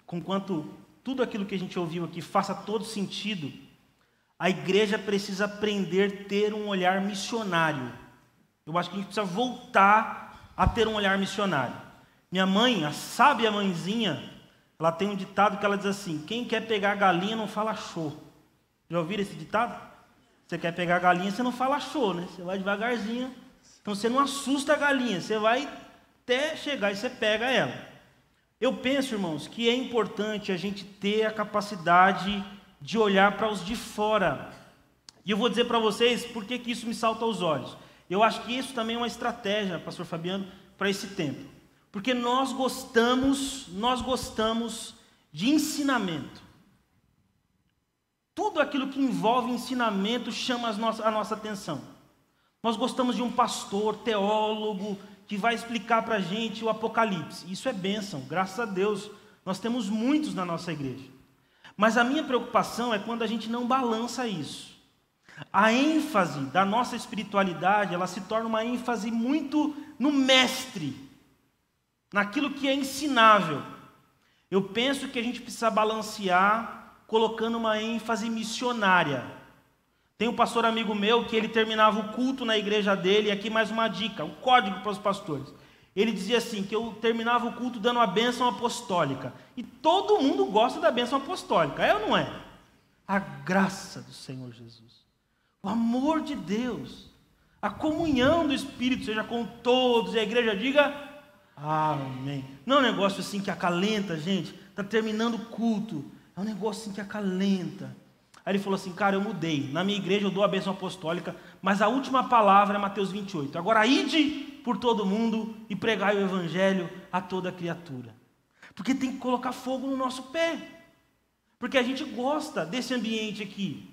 D: conquanto tudo aquilo que a gente ouviu aqui faça todo sentido, a igreja precisa aprender a ter um olhar missionário. Eu acho que a gente precisa voltar a ter um olhar missionário. Minha mãe, a sábia mãezinha, ela tem um ditado que ela diz assim, quem quer pegar a galinha não fala show. Já ouviram esse ditado? Você quer pegar a galinha, você não fala show, né? Você vai devagarzinho. Então você não assusta a galinha, você vai até chegar e você pega ela. Eu penso, irmãos, que é importante a gente ter a capacidade de olhar para os de fora. E eu vou dizer para vocês por que isso me salta aos olhos. Eu acho que isso também é uma estratégia, pastor Fabiano, para esse tempo. Porque nós gostamos de ensinamento. Tudo aquilo que envolve ensinamento chama a nossa atenção. Nós gostamos de um pastor, teólogo, que vai explicar para a gente o Apocalipse. Isso é bênção, graças a Deus. Nós temos muitos na nossa igreja. Mas a minha preocupação é quando a gente não balança isso. A ênfase da nossa espiritualidade, ela se torna uma ênfase muito no mestre, naquilo que é ensinável. Eu penso que a gente precisa balancear, colocando uma ênfase missionária. Tem um pastor amigo meu que ele terminava o culto na igreja dele, e aqui mais uma dica, um código para os pastores. Ele dizia assim, que eu terminava o culto dando a bênção apostólica. E todo mundo gosta da bênção apostólica, é ou não é? A graça do Senhor Jesus, o amor de Deus, a comunhão do Espírito seja com todos, e a igreja diga, amém. Não é um negócio assim que acalenta, gente, está terminando o culto, é um negócio assim que acalenta. Aí ele falou assim, cara, eu mudei. Na minha igreja eu dou a bênção apostólica, mas a última palavra é Mateus 28. Agora, ide por todo mundo e pregai o evangelho a toda criatura. Porque tem que colocar fogo no nosso pé. Porque a gente gosta desse ambiente aqui.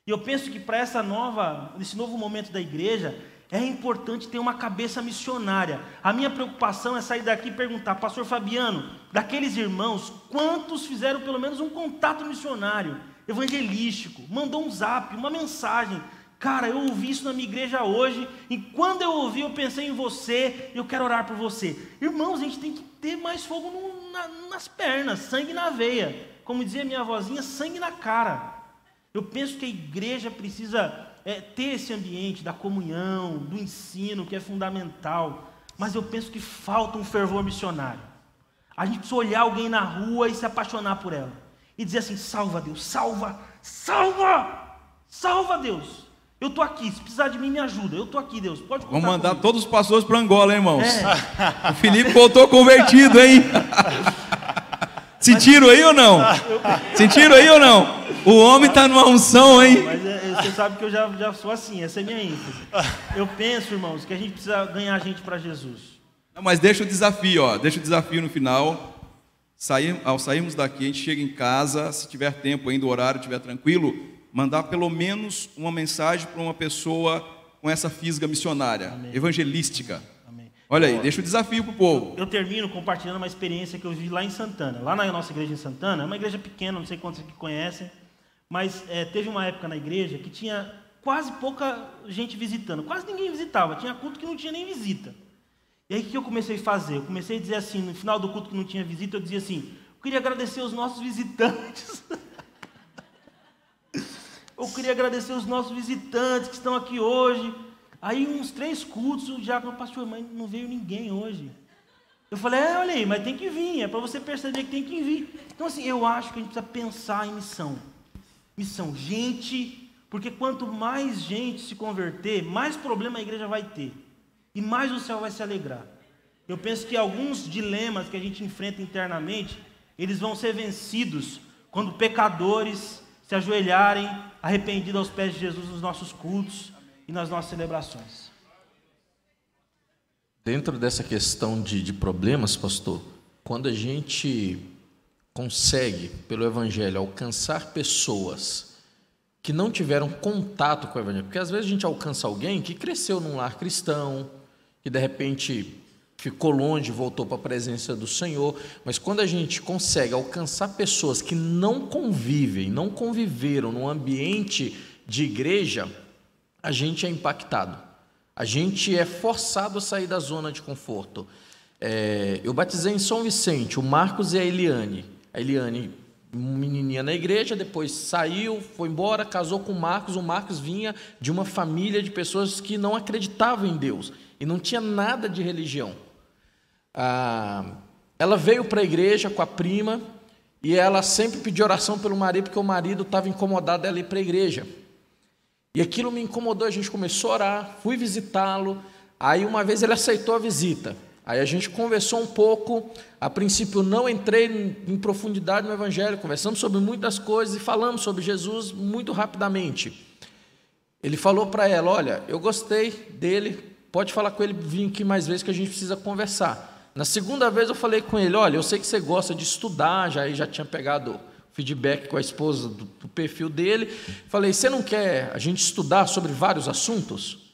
D: E eu penso que para esse novo momento da igreja, é importante ter uma cabeça missionária. A minha preocupação é sair daqui e perguntar, pastor Fabiano, daqueles irmãos, quantos fizeram pelo menos um contato missionário? Evangelístico, mandou um zap, uma mensagem, Cara, eu ouvi isso na minha igreja hoje, e quando eu ouvi, eu pensei em você, e eu quero orar por você. Irmãos, a gente tem que ter mais fogo nas pernas, sangue na veia. Como dizia minha avózinha, sangue na cara. Eu penso que a igreja precisa ter esse ambiente da comunhão, do ensino, que é fundamental. Mas eu penso que falta um fervor missionário. A gente precisa olhar alguém na rua e se apaixonar por ela. E dizer assim, salva Deus, salva, salva, salva Deus. Eu estou aqui, se precisar de mim, me ajuda. Eu estou aqui, Deus, pode contar
C: Vamos mandar
D: comigo.
C: todos os pastores para Angola, hein, irmãos? O Felipe voltou convertido, hein? Sentiram aí ou não? Sentiram aí ou não? O homem está numa unção, hein?
D: Mas você sabe que eu já sou assim, essa é a minha ênfase. Eu penso, irmãos, que a gente precisa ganhar gente para Jesus.
C: Não, mas deixa o desafio, ó. Deixa o desafio no final. Ao sairmos daqui, a gente chega em casa, se tiver tempo ainda, o horário estiver tranquilo, mandar pelo menos uma mensagem para uma pessoa com essa fisga missionária, amém, evangelística. Amém. Olha aí, deixa o desafio para o povo.
D: Eu termino compartilhando uma experiência que eu vi lá em Santana. Lá na nossa igreja em Santana, é uma igreja pequena, não sei quantos aqui conhecem, mas teve uma época na igreja que tinha quase pouca gente visitando, quase ninguém visitava, tinha culto que não tinha nem visita. E aí o que eu comecei a fazer? Eu comecei a dizer assim, no final do culto que não tinha visita, eu dizia assim, eu queria agradecer os nossos visitantes. Eu queria agradecer os nossos visitantes que estão aqui hoje. Aí uns 3 cultos, o diácono, pastor, mas não veio ninguém hoje. Eu falei, olha aí, mas tem que vir, é para você perceber que tem que vir. Então assim, eu acho que a gente precisa pensar em missão. Missão, gente, porque quanto mais gente se converter, mais problema a igreja vai ter. E mais o céu vai se alegrar. Eu penso que alguns dilemas que a gente enfrenta internamente, eles vão ser vencidos quando pecadores se ajoelharem arrependidos aos pés de Jesus nos nossos cultos e nas nossas celebrações.
E: Dentro dessa questão de problemas, pastor, quando a gente consegue, pelo Evangelho, alcançar pessoas que não tiveram contato com o Evangelho, porque às vezes a gente alcança alguém que cresceu num lar cristão, que de repente ficou longe e voltou para a presença do Senhor, mas quando a gente consegue alcançar pessoas que não convivem, não conviveram num ambiente de igreja, a gente é impactado, a gente é forçado a sair da zona de conforto. Eu batizei em São Vicente o Marcos e a Eliane, menininha na igreja, depois saiu, foi embora, casou com o Marcos vinha de uma família de pessoas que não acreditavam em Deus, e não tinha nada de religião. Ela veio para a igreja com a prima e ela sempre pediu oração pelo marido, porque o marido estava incomodado dela ir para a igreja. E aquilo me incomodou, a gente começou a orar, fui visitá-lo, aí uma vez ele aceitou a visita. Aí a gente conversou um pouco, a princípio não entrei em profundidade no Evangelho, conversamos sobre muitas coisas e falamos sobre Jesus muito rapidamente. Ele falou para ela, olha, eu gostei dele, pode falar com ele, vir aqui mais vezes que a gente precisa conversar. Na segunda vez eu falei com ele, olha, eu sei que você gosta de estudar, já tinha pegado feedback com a esposa do perfil dele, falei, você não quer a gente estudar sobre vários assuntos?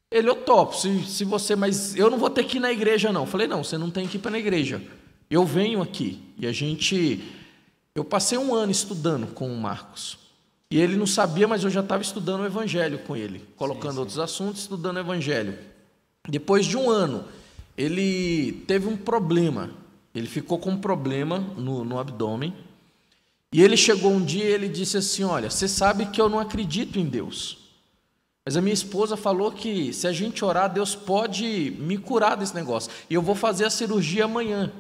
E: Ele, eu topo, se você, mas eu não vou ter que ir na igreja não. Falei, não, você não tem que ir para a igreja, eu venho aqui. E eu passei 1 ano estudando com o Marcos, e ele não sabia, mas eu já estava estudando o Evangelho com ele, colocando outros assuntos, estudando o Evangelho. Depois de 1 ano, ele teve um problema, ele ficou com um problema no abdômen, e ele chegou um dia e ele disse assim, olha, você sabe que eu não acredito em Deus, mas a minha esposa falou que se a gente orar, Deus pode me curar desse negócio, e eu vou fazer a cirurgia amanhã.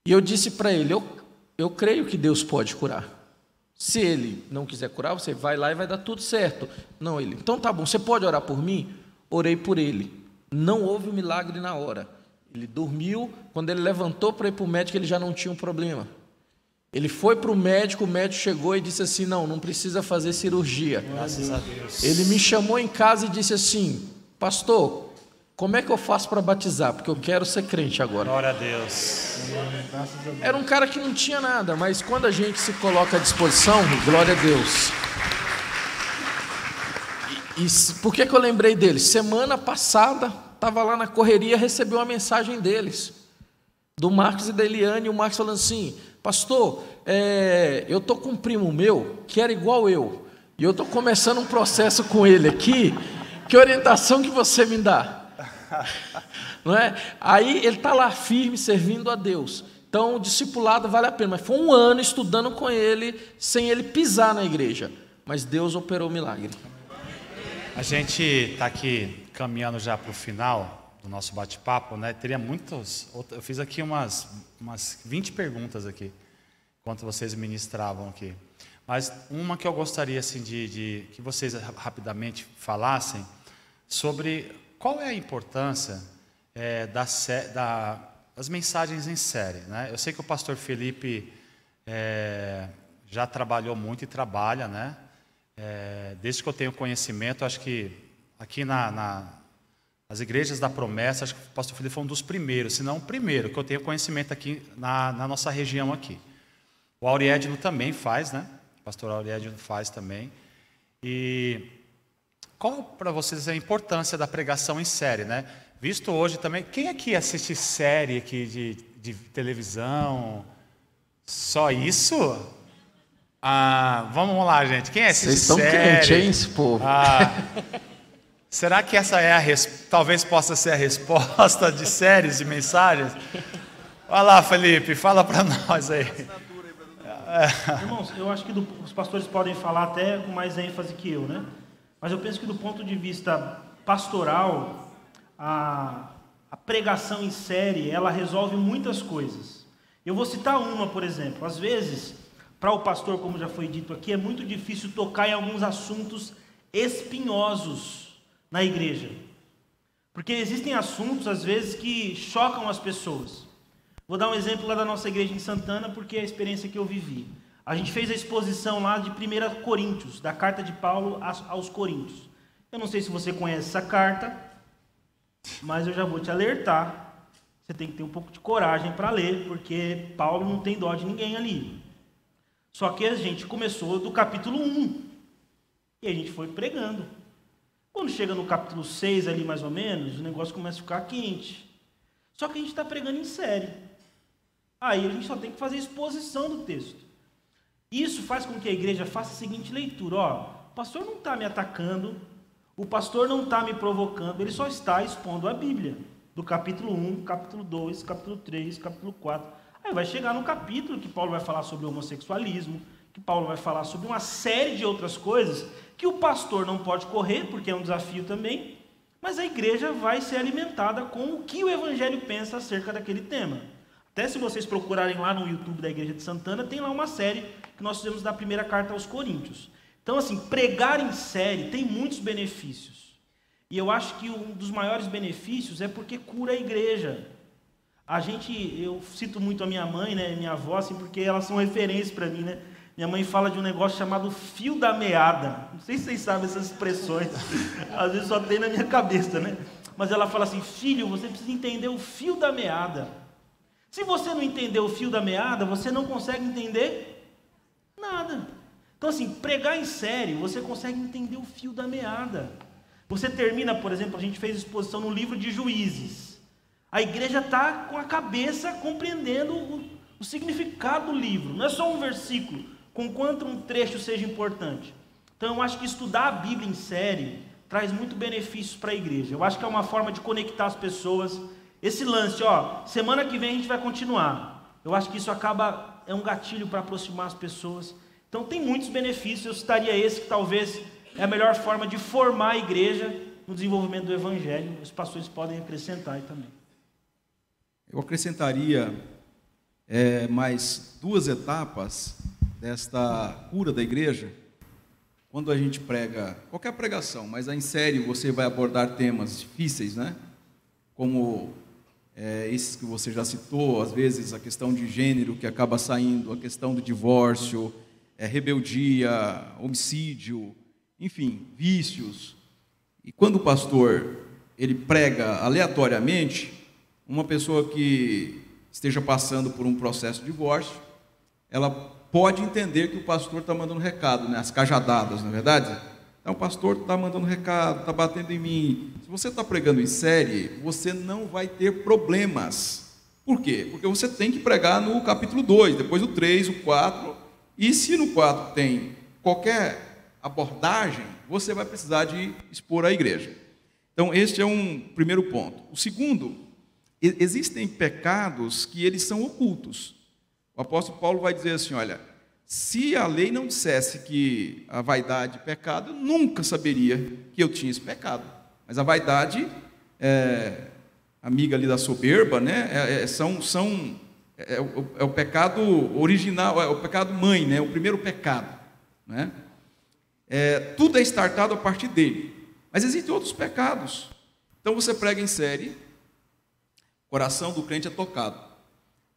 E: E eu disse para ele, eu creio que Deus pode curar. Se ele não quiser curar, você vai lá e vai dar tudo certo. Não, ele, então tá bom, você pode orar por mim? Orei por ele. Não houve um milagre na hora. Ele dormiu, quando ele levantou para ir para o médico, ele já não tinha um problema. Ele foi para o médico chegou e disse assim, não precisa fazer cirurgia.
B: Graças a Deus.
E: Ele me chamou em casa e disse assim, pastor, como é que eu faço para batizar? Porque eu quero ser crente agora.
B: Glória a Deus.
E: Era um cara que não tinha nada, mas quando a gente se coloca à disposição, glória a Deus. E por que eu lembrei deles? Semana passada, estava lá na correria, recebi uma mensagem deles, do Marcos e da Eliane, e o Marcos falando assim, pastor, eu estou com um primo meu, que era igual eu, E eu estou começando um processo com ele aqui. Que orientação que você me dá? Não é? Aí ele está lá firme, servindo a Deus. Então o discipulado vale a pena. Mas foi 1 ano estudando com ele, sem ele pisar na igreja. Mas Deus operou o milagre.
B: A gente está aqui caminhando já para o final do nosso bate-papo, né? Teria muitos. Eu fiz aqui umas 20 perguntas aqui, enquanto vocês ministravam aqui. Mas uma que eu gostaria assim, de que vocês rapidamente falassem sobre qual é a importância das mensagens em série, né? Eu sei que o pastor Felipe já trabalhou muito e trabalha, né? Desde que eu tenho conhecimento, acho que aqui nas igrejas da promessa, acho que o pastor Felipe foi um dos primeiros, se não o primeiro, que eu tenho conhecimento aqui na nossa região aqui. O Auriedno também faz, né? O pastor Auriedno faz também. E qual para vocês a importância da pregação em série, né? Visto hoje também, quem aqui assiste série aqui de televisão? Só isso? Vamos lá, gente. Quem assiste série?
E: Vocês estão quentes, hein, esse povo?
B: Será que essa talvez possa ser a resposta de séries e mensagens? Vai lá, Felipe, fala para nós aí.
D: Irmãos, eu acho que os pastores podem falar até com mais ênfase que eu, né? Mas eu penso que do ponto de vista pastoral, a pregação em série, ela resolve muitas coisas. Eu vou citar uma, por exemplo. Às vezes, para o pastor, como já foi dito aqui, é muito difícil tocar em alguns assuntos espinhosos na igreja. Porque existem assuntos, às vezes, que chocam as pessoas. Vou dar um exemplo lá da nossa igreja em Santana, porque é a experiência que eu vivi. A gente fez a exposição lá de 1 Coríntios, da carta de Paulo aos Coríntios. Eu não sei se você conhece essa carta, mas eu já vou te alertar. Você tem que ter um pouco de coragem para ler, porque Paulo não tem dó de ninguém ali. Só que a gente começou do capítulo 1, e a gente foi pregando. Quando chega no capítulo 6 ali mais ou menos, o negócio começa a ficar quente. Só que a gente está pregando em série. Aí a gente só tem que fazer exposição do texto. Isso faz com que a igreja faça a seguinte leitura. O pastor não está me atacando, o pastor não está me provocando, ele só está expondo a Bíblia. Do capítulo 1, capítulo 2, capítulo 3, capítulo 4. Aí vai chegar no capítulo que Paulo vai falar sobre o homossexualismo, que Paulo vai falar sobre uma série de outras coisas que o pastor não pode correr, porque é um desafio também, mas a igreja vai ser alimentada com o que o Evangelho pensa acerca daquele tema. Até se vocês procurarem lá no YouTube da Igreja de Santana, tem lá uma série que nós fizemos da 1ª carta aos Coríntios. Então, assim, pregar em série tem muitos benefícios. E eu acho que um dos maiores benefícios é porque cura a igreja. Eu cito muito a minha mãe, né, minha avó, assim, porque elas são referência para mim, né? Minha mãe fala de um negócio chamado fio da meada. Não sei se vocês sabem essas expressões. Às vezes só tem na minha cabeça, né? Mas ela fala assim: filho, você precisa entender o fio da meada. Se você não entender o fio da meada, você não consegue entender nada. Então, assim, pregar em série, você consegue entender o fio da meada. Você termina, por exemplo, a gente fez exposição no livro de Juízes. A igreja está com a cabeça compreendendo o significado do livro. Não é só um versículo, conquanto um trecho seja importante. Então, eu acho que estudar a Bíblia em série traz muito benefícios para a igreja. Eu acho que é uma forma de conectar as pessoas. Esse lance, semana que vem a gente vai continuar. Eu acho que isso é um gatilho para aproximar as pessoas. Então tem muitos benefícios, eu citaria esse que talvez é a melhor forma de formar a igreja no desenvolvimento do Evangelho. Os pastores podem acrescentar aí também.
C: Eu acrescentaria mais 2 etapas desta cura da igreja. Quando a gente prega, qualquer pregação, mas em série você vai abordar temas difíceis, né? Como esses que você já citou, às vezes a questão de gênero que acaba saindo, a questão do divórcio, rebeldia, homicídio, enfim, vícios. E quando o pastor ele prega aleatoriamente, uma pessoa que esteja passando por um processo de divórcio, ela pode entender que o pastor está mandando recado, né? As cajadadas, não é verdade? Então, o pastor está mandando recado, está batendo em mim. Se você está pregando em série, você não vai ter problemas. Por quê? Porque você tem que pregar no capítulo 2, depois o 3, o 4. E se no 4 tem qualquer abordagem, você vai precisar de expor à igreja. Então, este é um primeiro ponto. O segundo, existem pecados que eles são ocultos. O apóstolo Paulo vai dizer assim, olha, se a lei não dissesse que a vaidade é pecado, eu nunca saberia que eu tinha esse pecado. Mas a vaidade é amiga ali da soberba, né? É o pecado original, é o pecado mãe, né? O primeiro pecado, né? Tudo é startado a partir dele. Mas existem outros pecados. Então você prega em série, o coração do crente é tocado.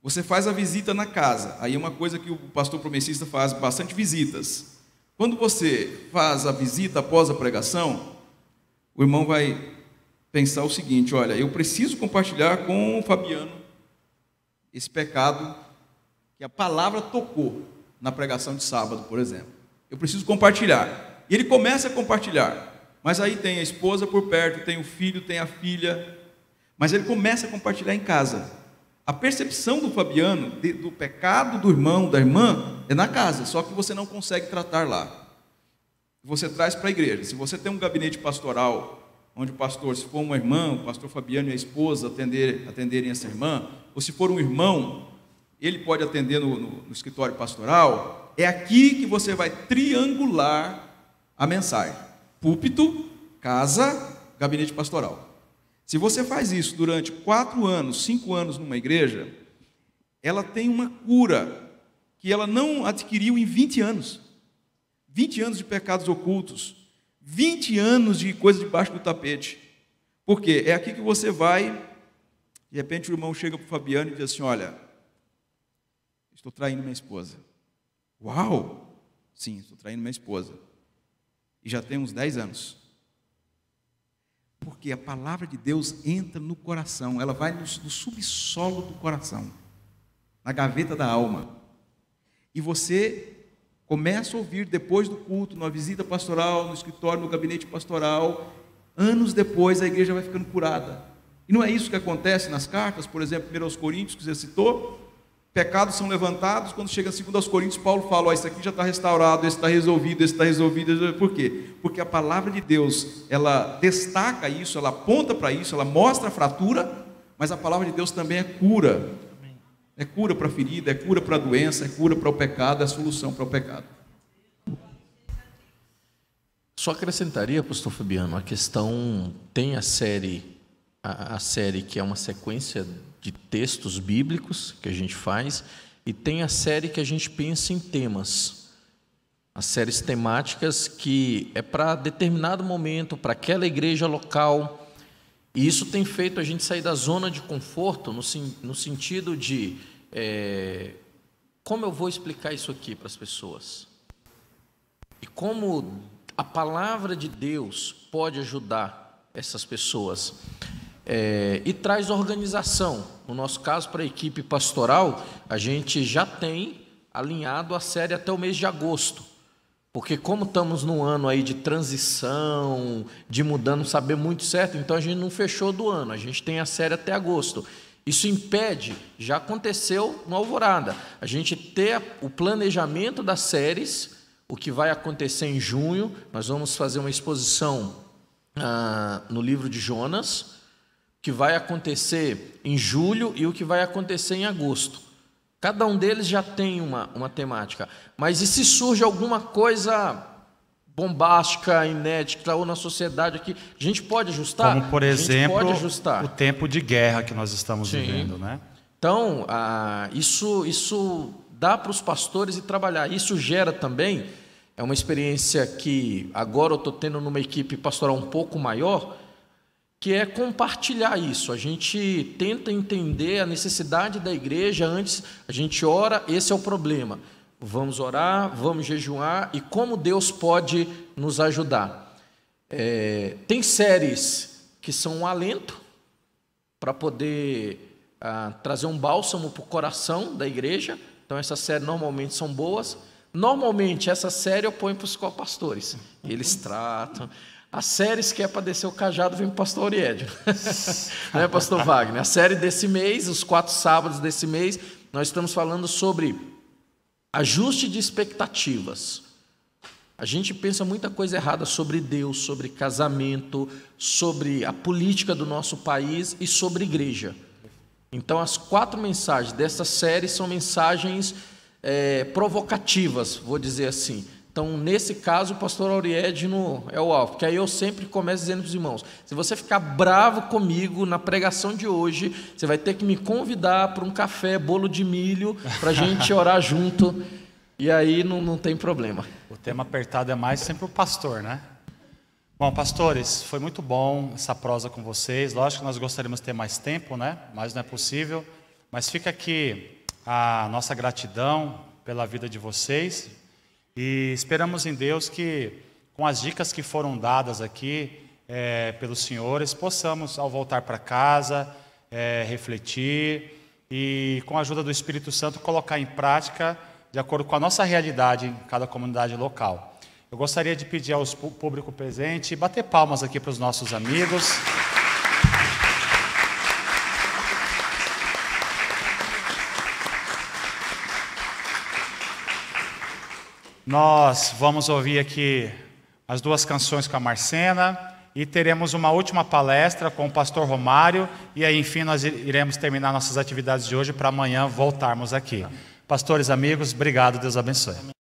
C: Você faz a visita na casa. Aí é uma coisa que o pastor promessista faz bastante visitas. Quando você faz a visita após a pregação, o irmão vai pensar o seguinte, olha, eu preciso compartilhar com o Fabiano esse pecado que a palavra tocou na pregação de sábado, por exemplo. Eu preciso compartilhar. E ele começa a compartilhar. Mas aí tem a esposa por perto, tem o filho, tem a filha. Mas ele começa a compartilhar em casa. A percepção do Fabiano, do pecado do irmão, da irmã, é na casa. Só que você não consegue tratar lá. Você traz para a igreja. Se você tem um gabinete pastoral, onde o pastor, se for uma irmã, o pastor Fabiano e a esposa atenderem essa irmã, ou se for um irmão, ele pode atender no escritório pastoral, é aqui que você vai triangular a mensagem. Púlpito, casa, gabinete pastoral. Se você faz isso durante 4 anos, 5 anos numa igreja, ela tem uma cura que ela não adquiriu em 20 anos. 20 anos de pecados ocultos. 20 anos de coisa debaixo do tapete. Por quê? É aqui que você vai, de repente o irmão chega para o Fabiano e diz assim, olha, estou traindo minha esposa. Uau! Sim, estou traindo minha esposa. E já tem uns 10 anos. Porque a palavra de Deus entra no coração, ela vai no subsolo do coração, na gaveta da alma. E você começa a ouvir depois do culto, na visita pastoral, no escritório, no gabinete pastoral, anos depois a igreja vai ficando curada. E não é isso que acontece nas cartas, por exemplo, 1 Coríntios, que você citou, pecados são levantados, quando chega a 2 Coríntios, Paulo fala, isso aqui já está restaurado, esse está resolvido, esse está resolvido. Por quê? Porque a palavra de Deus, ela destaca isso, ela aponta para isso, ela mostra a fratura, mas a palavra de Deus também é cura. É cura para a ferida, é cura para a doença, é cura para o pecado, é a solução para o pecado.
E: Só acrescentaria, pastor Fabiano, a questão, tem a série que é uma sequência de textos bíblicos que a gente faz, e tem a série que a gente pensa em temas. As séries temáticas que é para determinado momento, para aquela igreja local. E isso tem feito a gente sair da zona de conforto, no sentido de, como eu vou explicar isso aqui para as pessoas? E como a palavra de Deus pode ajudar essas pessoas? E traz organização. No nosso caso, para a equipe pastoral, a gente já tem alinhado a série até o mês de agosto. Porque como estamos num ano aí de transição, de mudando, saber muito certo, então a gente não fechou do ano, a gente tem a série até agosto. Isso impede, já aconteceu no Alvorada, a gente ter o planejamento das séries, o que vai acontecer em junho, nós vamos fazer uma exposição no livro de Jonas, que vai acontecer em julho e o que vai acontecer em agosto. Cada um deles já tem uma temática. Mas e se surge alguma coisa bombástica, inédita, ou na sociedade aqui, a gente pode ajustar?
B: Como, por exemplo,
E: o
B: tempo de guerra que nós estamos vivendo, né?
E: Então, isso dá para os pastores e trabalhar. Isso gera também, é uma experiência que agora eu estou tendo numa equipe pastoral um pouco maior, que é compartilhar isso. A gente tenta entender a necessidade da igreja antes, a gente ora, esse é o problema. Vamos orar, vamos jejuar, e como Deus pode nos ajudar. Tem séries que são um alento para poder trazer um bálsamo para o coração da igreja. Então essas séries normalmente são boas. Normalmente essa série eu ponho para os copastores. Eles tratam. As séries que é para descer o cajado vem para o pastor Oriédio, não é, pastor Wagner? A série desse mês, os 4 sábados desse mês, nós estamos falando sobre ajuste de expectativas. A gente pensa muita coisa errada sobre Deus, sobre casamento, sobre a política do nosso país e sobre igreja. Então, as 4 mensagens dessa série são mensagens provocativas, vou dizer assim. Então, nesse caso, o pastor Auriedno é o alvo, porque aí eu sempre começo dizendo para os irmãos, se você ficar bravo comigo na pregação de hoje, você vai ter que me convidar para um café, bolo de milho, para a gente orar junto, e aí não tem problema.
B: O tema apertado é mais sempre o pastor, né? Bom, pastores, foi muito bom essa prosa com vocês. Lógico que nós gostaríamos de ter mais tempo, né? Mas não é possível. Mas fica aqui a nossa gratidão pela vida de vocês. E esperamos em Deus que, com as dicas que foram dadas aqui pelos senhores, possamos, ao voltar para casa, refletir e, com a ajuda do Espírito Santo, colocar em prática de acordo com a nossa realidade em cada comunidade local. Eu gostaria de pedir ao público presente bater palmas aqui para os nossos amigos. Nós vamos ouvir aqui as 2 canções com a Marcena e teremos uma última palestra com o pastor Romário e aí, enfim, nós iremos terminar nossas atividades de hoje para amanhã voltarmos aqui. Pastores, amigos, obrigado, Deus abençoe.